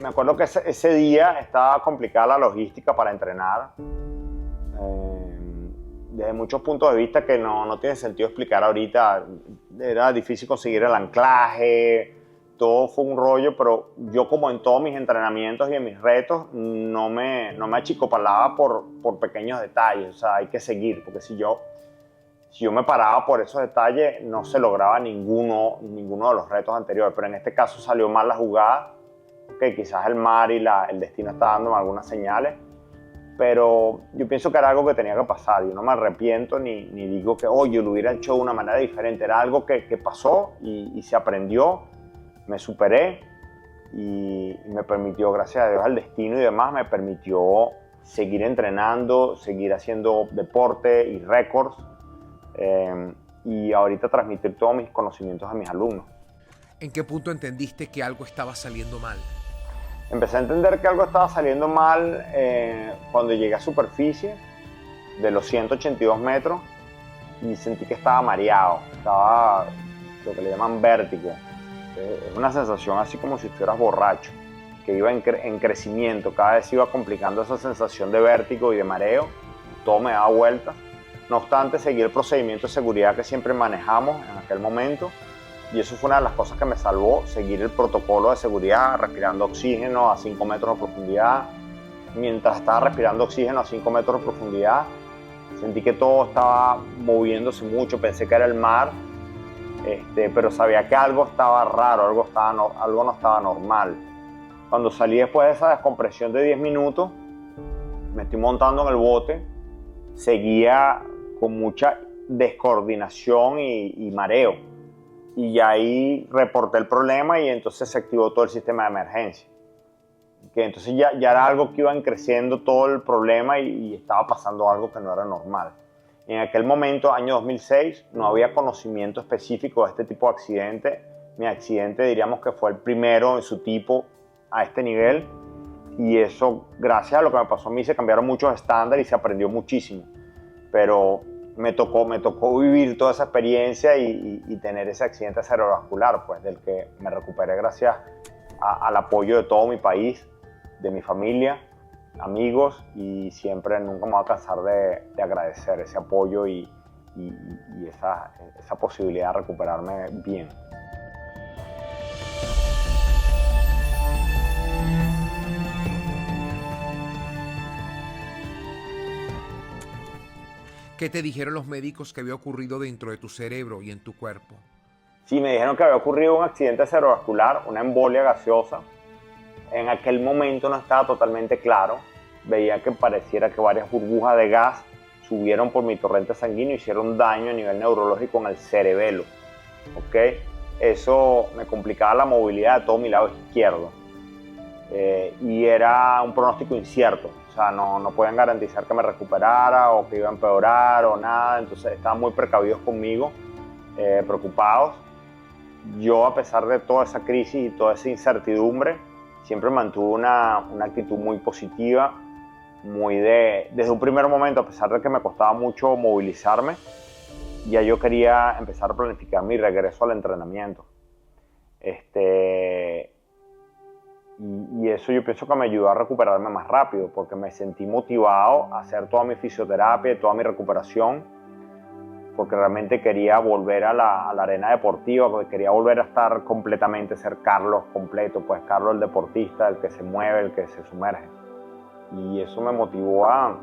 Me acuerdo que ese día estaba complicada la logística para entrenar. desde muchos puntos de vista que no tiene sentido explicar ahorita. Era difícil conseguir el anclaje, todo fue un rollo, pero yo, como en todos mis entrenamientos y en mis retos, no me achicopalaba por pequeños detalles. O sea, hay que seguir, porque si yo me paraba por esos detalles, no se lograba ninguno de los retos anteriores. Pero en este caso salió mal la jugada. Okay, quizás el mar y el destino está dándome algunas señales, pero yo pienso que era algo que tenía que pasar. Yo no me arrepiento ni digo que yo lo hubiera hecho de una manera diferente. Era algo que pasó y se aprendió, me superé y me permitió, gracias a Dios, al destino y demás, me permitió seguir entrenando, seguir haciendo deporte y récords, y ahorita transmitir todos mis conocimientos a mis alumnos. ¿En qué punto entendiste que algo estaba saliendo mal? Empecé a entender que algo estaba saliendo mal cuando llegué a superficie de los 182 metros y sentí que estaba mareado, estaba lo que le llaman vértigo. Es una sensación así como si estuvieras borracho, que iba en crecimiento, cada vez iba complicando esa sensación de vértigo y de mareo, todo me daba vueltas. No obstante, seguí el procedimiento de seguridad que siempre manejamos en aquel momento. Y eso fue una de las cosas que me salvó, seguir el protocolo de seguridad, respirando oxígeno a 5 metros de profundidad. Mientras estaba respirando oxígeno a 5 metros de profundidad, sentí que todo estaba moviéndose mucho, pensé que era el mar, pero sabía que algo estaba raro, algo no estaba normal. Cuando salí después de esa descompresión de 10 minutos, me estoy montando en el bote, seguía con mucha descoordinación y mareo. Y ahí reporté el problema y entonces se activó todo el sistema de emergencia. Que entonces ya era algo que iba creciendo todo el problema y estaba pasando algo que no era normal. En aquel momento, año 2006, no había conocimiento específico de este tipo de accidente. Mi accidente, diríamos que fue el primero en su tipo a este nivel. Y eso, gracias a lo que me pasó a mí, se cambiaron muchos estándares y se aprendió muchísimo. Pero me tocó vivir toda esa experiencia y tener ese accidente cerebrovascular, pues, del que me recuperé gracias al apoyo de todo mi país, de mi familia, amigos, y siempre nunca me voy a cansar de agradecer ese apoyo y esa posibilidad de recuperarme bien. ¿Qué te dijeron los médicos que había ocurrido dentro de tu cerebro y en tu cuerpo? Sí, me dijeron que había ocurrido un accidente cerebrovascular, una embolia gaseosa. En aquel momento no estaba totalmente claro. Veía que pareciera que varias burbujas de gas subieron por mi torrente sanguíneo y hicieron daño a nivel neurológico en el cerebelo. ¿Okay? Eso me complicaba la movilidad de todo mi lado izquierdo. Y era un pronóstico incierto. O sea, no podían garantizar que me recuperara o que iba a empeorar o nada. Entonces estaban muy precavidos conmigo, preocupados. Yo, a pesar de toda esa crisis y toda esa incertidumbre, siempre mantuve una actitud muy positiva, desde un primer momento, a pesar de que me costaba mucho movilizarme, ya yo quería empezar a planificar mi regreso al entrenamiento. Y eso yo pienso que me ayudó a recuperarme más rápido, porque me sentí motivado a hacer toda mi fisioterapia y toda mi recuperación, porque realmente quería volver a la arena deportiva, porque quería volver a estar completamente, ser Carlos completo, pues Carlos el deportista, el que se mueve, el que se sumerge. Y eso me motivó a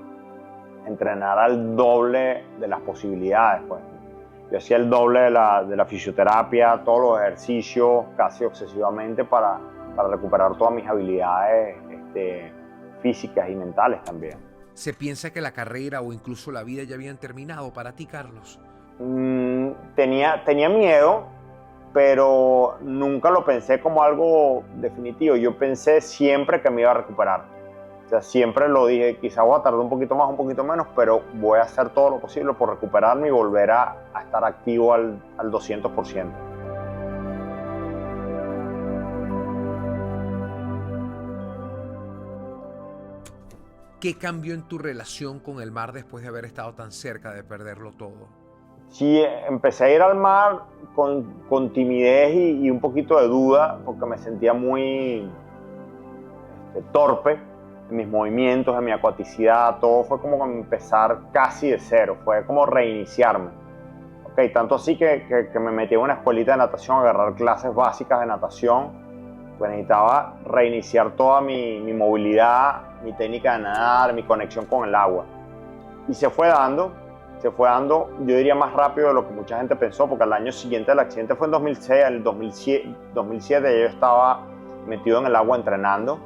entrenar al doble de las posibilidades, pues. Yo hacía el doble de la fisioterapia, todos los ejercicios, casi obsesivamente, para recuperar todas mis habilidades físicas y mentales también. ¿Se piensa que la carrera o incluso la vida ya habían terminado para ti, Carlos? Tenía miedo, pero nunca lo pensé como algo definitivo. Yo pensé siempre que me iba a recuperar. O sea, siempre lo dije, quizá voy a tardar un poquito más, un poquito menos, pero voy a hacer todo lo posible por recuperarme y volver a estar activo al 200%. ¿Qué cambió en tu relación con el mar después de haber estado tan cerca de perderlo todo? Sí, empecé a ir al mar con timidez y un poquito de duda, porque me sentía muy torpe. en mis movimientos, en mi acuaticidad, todo fue como empezar casi de cero, fue como reiniciarme. Okay, tanto así que me metí en una escuelita de natación a agarrar clases básicas de natación, pues necesitaba reiniciar toda mi movilidad, mi técnica de nadar, mi conexión con el agua. Y se fue dando, yo diría más rápido de lo que mucha gente pensó, porque al año siguiente del accidente fue en 2006, en el 2007 yo estaba metido en el agua entrenando,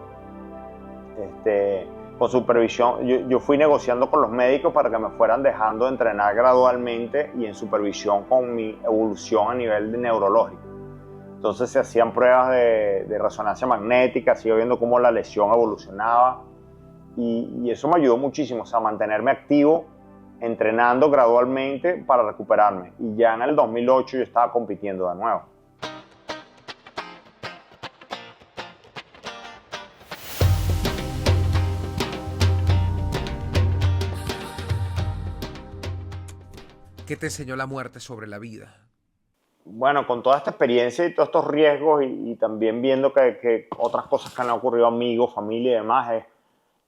con supervisión. Yo fui negociando con los médicos para que me fueran dejando entrenar gradualmente y en supervisión con mi evolución a nivel neurológico. Entonces se hacían pruebas de resonancia magnética, sigo viendo cómo la lesión evolucionaba y eso me ayudó muchísimo, o sea, mantenerme activo, entrenando gradualmente para recuperarme. Y ya en el 2008 yo estaba compitiendo de nuevo. ¿Qué te enseñó la muerte sobre la vida? Bueno, con toda esta experiencia y todos estos riesgos y también viendo que otras cosas que han ocurrido a amigos, familia y demás, es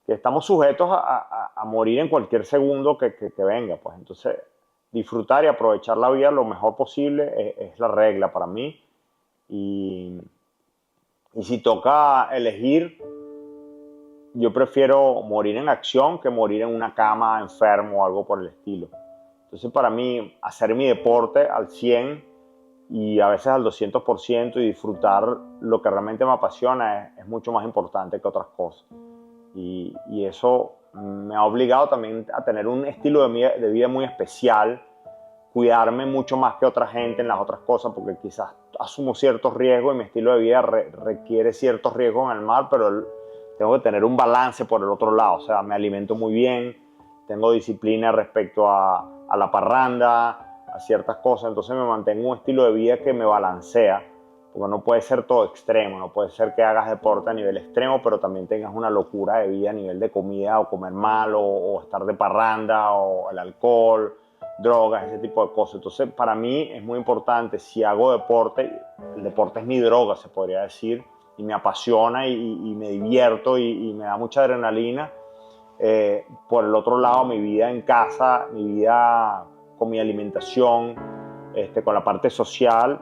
que estamos sujetos a morir en cualquier segundo que venga. Pues entonces, disfrutar y aprovechar la vida lo mejor posible es la regla para mí. Y si toca elegir, yo prefiero morir en acción que morir en una cama enfermo o algo por el estilo. Entonces, para mí, hacer mi deporte al 100% y a veces al 200% y disfrutar lo que realmente me apasiona es mucho más importante que otras cosas. Y eso me ha obligado también a tener un estilo de vida muy especial, cuidarme mucho más que otra gente en las otras cosas, porque quizás asumo ciertos riesgos y mi estilo de vida requiere ciertos riesgos en el mar, pero tengo que tener un balance por el otro lado. O sea, me alimento muy bien, tengo disciplina respecto a la parranda, a ciertas cosas, entonces me mantengo un estilo de vida que me balancea, porque no puede ser todo extremo, no puede ser que hagas deporte a nivel extremo, pero también tengas una locura de vida a nivel de comida, o comer mal, o estar de parranda, o el alcohol, drogas, ese tipo de cosas. Entonces, para mí es muy importante, si hago deporte, el deporte es mi droga, se podría decir, y me apasiona y me divierto y me da mucha adrenalina. Por el otro lado, mi vida en casa, mi vida con mi alimentación, con la parte social,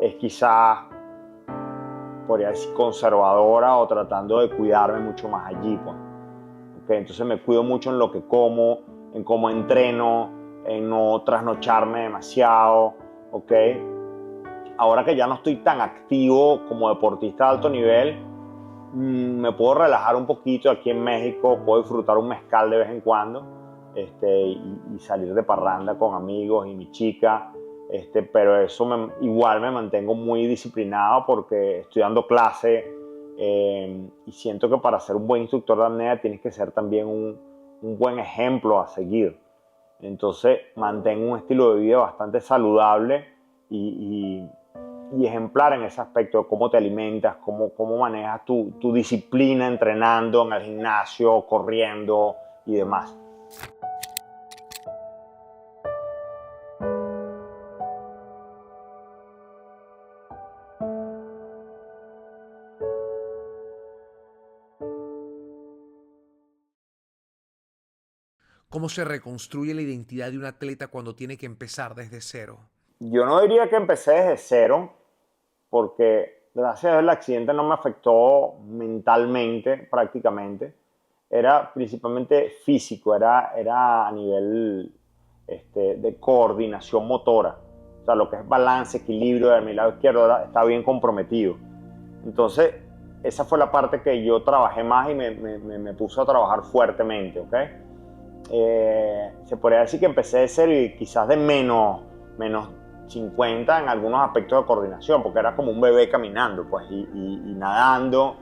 es quizás, podría decir, conservadora o tratando de cuidarme mucho más allí. Pues. Okay, entonces me cuido mucho en lo que como, en cómo entreno, en no trasnocharme demasiado. Okay. Ahora que ya no estoy tan activo como deportista de alto nivel, me puedo relajar un poquito aquí en México, puedo disfrutar un mezcal de vez en cuando y salir de parranda con amigos y mi chica, pero eso igual me mantengo muy disciplinado porque estoy dando clase y siento que para ser un buen instructor de apnea tienes que ser también un buen ejemplo a seguir. Entonces mantengo un estilo de vida bastante saludable y ejemplar en ese aspecto de cómo te alimentas, cómo manejas tu disciplina entrenando en el gimnasio, corriendo y demás. ¿Cómo se reconstruye la identidad de un atleta cuando tiene que empezar desde cero? Yo no diría que empecé desde cero, porque gracias a Dios el accidente no me afectó mentalmente prácticamente. Era principalmente físico, era a nivel de coordinación motora. O sea, lo que es balance, equilibrio de mi lado izquierdo estaba bien comprometido. Entonces, esa fue la parte que yo trabajé más y me puse a trabajar fuertemente, ¿ok? Se podría decir que empecé de cero y quizás de menos 50 en algunos aspectos de coordinación, porque era como un bebé caminando pues, y nadando,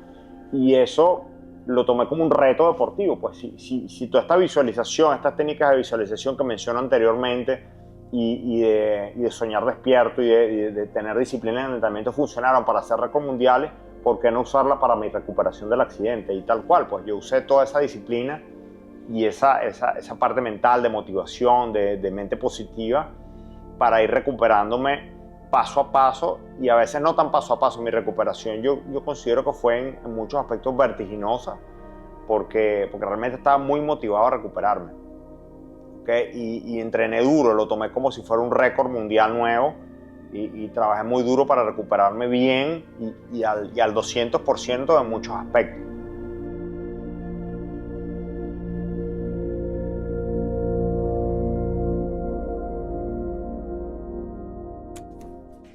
y eso lo tomé como un reto deportivo. Pues si toda esta visualización, estas técnicas de visualización que mencioné anteriormente y de soñar despierto y de tener disciplina en el entrenamiento funcionaron para hacer récords mundiales, ¿por qué no usarla para mi recuperación del accidente? Y tal cual, pues yo usé toda esa disciplina y esa parte mental de motivación, de mente positiva, para ir recuperándome paso a paso, y a veces no tan paso a paso. Mi recuperación yo considero que fue en muchos aspectos vertiginosa, porque realmente estaba muy motivado a recuperarme. ¿Okay? Y entrené duro, lo tomé como si fuera un récord mundial nuevo y trabajé muy duro para recuperarme bien y al 200% en muchos aspectos.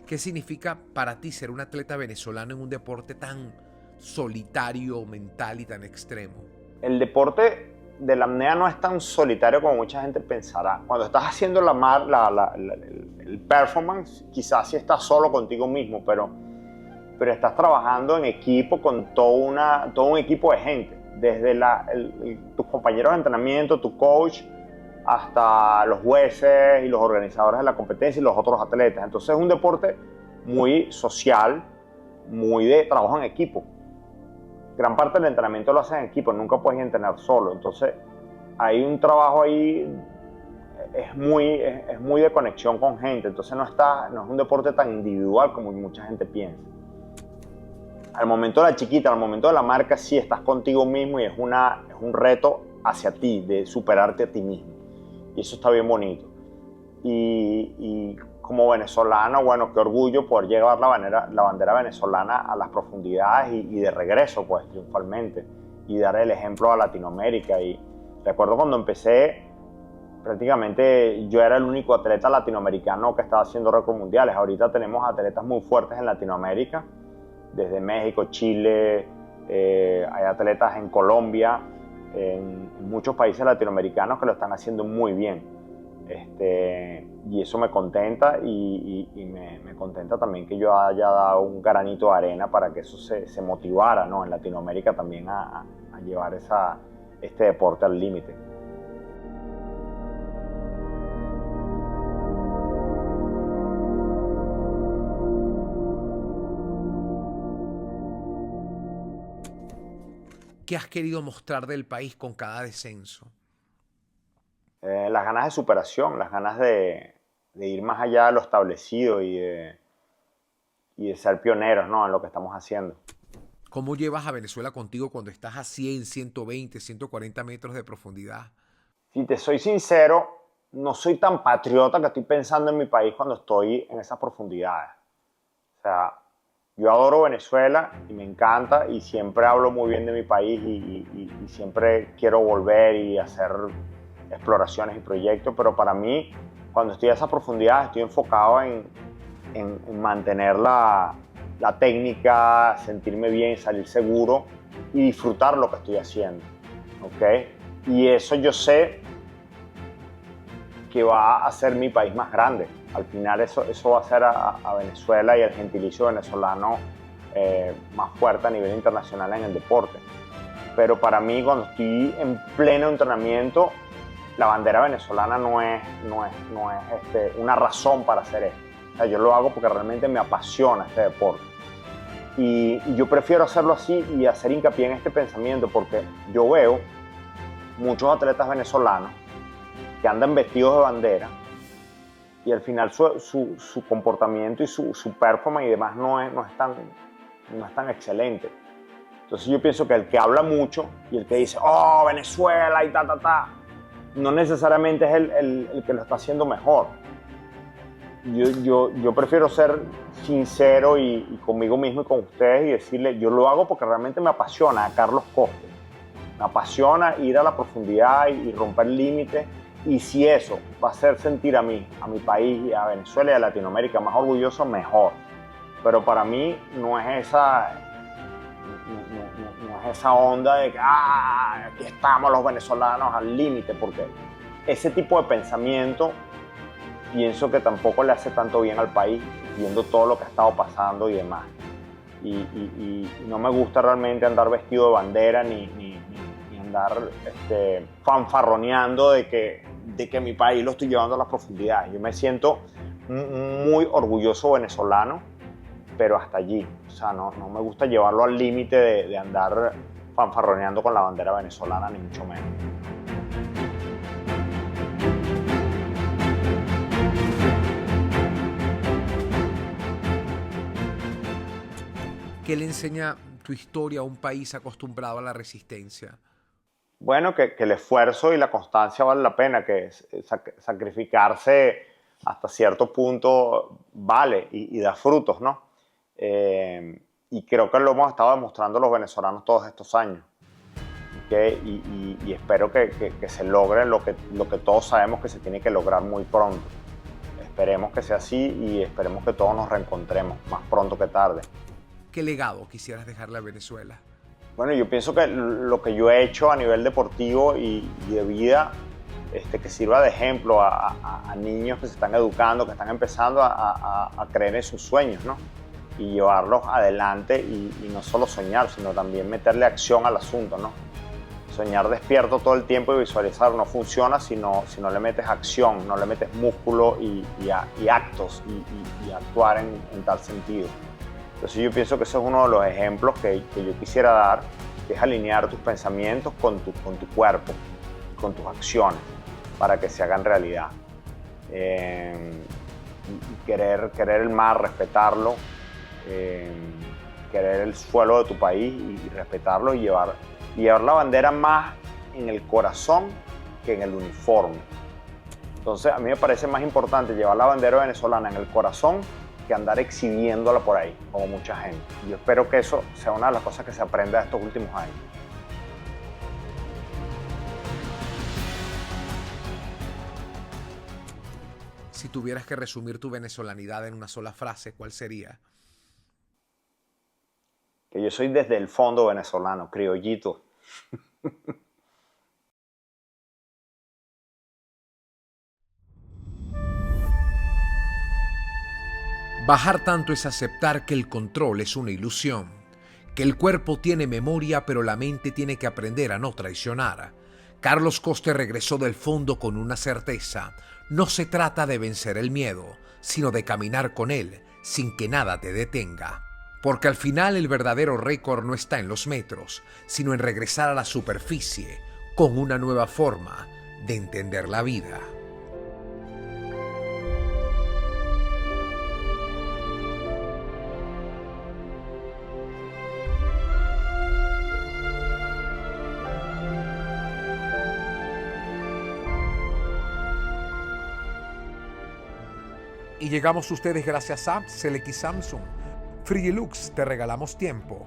¿Qué significa para ti ser un atleta venezolano en un deporte tan solitario, mental y tan extremo? El deporte de la apnea no es tan solitario como mucha gente pensará. Cuando estás haciendo el performance, quizás sí estás solo contigo mismo, pero estás trabajando en equipo con todo un equipo de gente. Desde tus compañeros de entrenamiento, tu coach, hasta los jueces y los organizadores de la competencia y los otros atletas. Entonces es un deporte muy social, muy de trabajo en equipo. Gran parte del entrenamiento lo haces en equipo, nunca puedes entrenar solo. Entonces hay un trabajo ahí, es muy de conexión con gente. Entonces no es un deporte tan individual como mucha gente piensa. Al momento de la chiquita, al momento de la marca, sí estás contigo mismo y es un reto hacia ti, de superarte a ti mismo. Y eso está bien bonito. Y como venezolano, bueno, qué orgullo poder llevar la bandera venezolana a las profundidades y de regreso, pues, triunfalmente. Y dar el ejemplo a Latinoamérica. Y recuerdo cuando empecé, prácticamente yo era el único atleta latinoamericano que estaba haciendo récords mundiales. Ahorita tenemos atletas muy fuertes en Latinoamérica, desde México, Chile, hay atletas en Colombia, en muchos países latinoamericanos que lo están haciendo muy bien. Y eso me contenta y me contenta también que yo haya dado un granito de arena para que eso se motivara, ¿no? En Latinoamérica también a llevar este deporte al límite. ¿Qué has querido mostrar del país con cada descenso? Las ganas de superación, las ganas de ir más allá de lo establecido y de ser pioneros, ¿no? En lo que estamos haciendo. ¿Cómo llevas a Venezuela contigo cuando estás a 100, 120, 140 metros de profundidad? Si te soy sincero, no soy tan patriota que estoy pensando en mi país cuando estoy en esas profundidades. O sea, yo adoro Venezuela y me encanta y siempre hablo muy bien de mi país y siempre quiero volver y hacer exploraciones y proyectos, pero para mí, cuando estoy a esa profundidad, estoy enfocado en mantener la técnica, sentirme bien, salir seguro y disfrutar lo que estoy haciendo, ¿ok? Y eso yo sé que va a hacer mi país más grande. Al final eso va a hacer a Venezuela y el gentilicio venezolano más fuerte a nivel internacional en el deporte. Pero para mí, cuando estoy en pleno entrenamiento, la bandera venezolana no es una razón para hacer esto. O sea, yo lo hago porque realmente me apasiona este deporte. Y yo prefiero hacerlo así y hacer hincapié en este pensamiento porque yo veo muchos atletas venezolanos que andan vestidos de bandera y al final su comportamiento y su performance y demás no es tan excelente. Entonces yo pienso que el que habla mucho y el que dice, oh, Venezuela y no necesariamente es el que lo está haciendo mejor. Yo prefiero ser sincero y conmigo mismo y con ustedes y decirle, yo lo hago porque realmente me apasiona a Carlos Coste. Me apasiona ir a la profundidad y romper límites. Y si eso va a hacer sentir a mi país y a Venezuela y a Latinoamérica más orgulloso, mejor. Pero para mí no es esa onda de que aquí estamos los venezolanos al límite, porque ese tipo de pensamiento pienso que tampoco le hace tanto bien al país, viendo todo lo que ha estado pasando y demás. Y no me gusta realmente andar vestido de bandera ni andar fanfarroneando de que mi país lo estoy llevando a las profundidades. Yo me siento muy orgulloso venezolano, pero hasta allí. O sea, no me gusta llevarlo al límite de andar fanfarroneando con la bandera venezolana, ni mucho menos. ¿Qué le enseña tu historia a un país acostumbrado a la resistencia? Bueno, que el esfuerzo y la constancia vale la pena, que sacrificarse hasta cierto punto vale y da frutos, ¿no? Y creo que lo hemos estado demostrando los venezolanos todos estos años. ¿Okay? Y espero que se logre lo que todos sabemos que se tiene que lograr muy pronto. Esperemos que sea así y esperemos que todos nos reencontremos más pronto que tarde. ¿Qué legado quisieras dejarle a Venezuela? Bueno, yo pienso que lo que yo he hecho a nivel deportivo y de vida, que sirva de ejemplo a niños que se están educando, que están empezando a creer en sus sueños, ¿no? Y llevarlos adelante y no solo soñar, sino también meterle acción al asunto, ¿no? Soñar despierto todo el tiempo y visualizar no funciona si no le metes acción, no le metes músculo y actos y actuar en tal sentido. Entonces yo pienso que ese es uno de los ejemplos que yo quisiera dar, que es alinear tus pensamientos con tu cuerpo, con tus acciones, para que se hagan realidad. Y querer el mar, respetarlo, querer el suelo de tu país y respetarlo y llevar la bandera más en el corazón que en el uniforme. Entonces a mí me parece más importante llevar la bandera venezolana en el corazón que andar exhibiéndola por ahí, como mucha gente. Yo espero que eso sea una de las cosas que se aprenda estos últimos años. Si tuvieras que resumir tu venezolanidad en una sola frase, ¿cuál sería? Que yo soy desde el fondo venezolano, criollito. Bajar tanto es aceptar que el control es una ilusión, que el cuerpo tiene memoria pero la mente tiene que aprender a no traicionar. Carlos Coste regresó del fondo con una certeza: no se trata de vencer el miedo, sino de caminar con él sin que nada te detenga. Porque al final el verdadero récord no está en los metros, sino en regresar a la superficie con una nueva forma de entender la vida. Y llegamos a ustedes gracias a Select Samsung. Frigilux, te regalamos tiempo.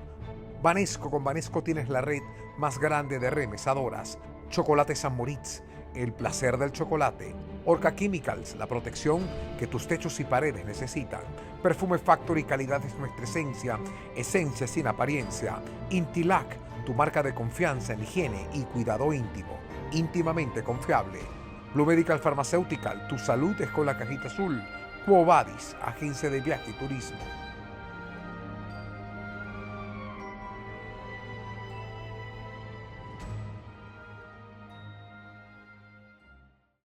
Banesco, con Banesco tienes la red más grande de remesadoras. Chocolate San Moritz, el placer del chocolate. Orca Chemicals, la protección que tus techos y paredes necesitan. Perfume Factory, calidad es nuestra esencia, esencia sin apariencia. Intilac, tu marca de confianza en higiene y cuidado íntimo, íntimamente confiable. Blue Medical Pharmaceutical, tu salud es con la cajita azul. Quo Vadis, agencia de viaje y turismo.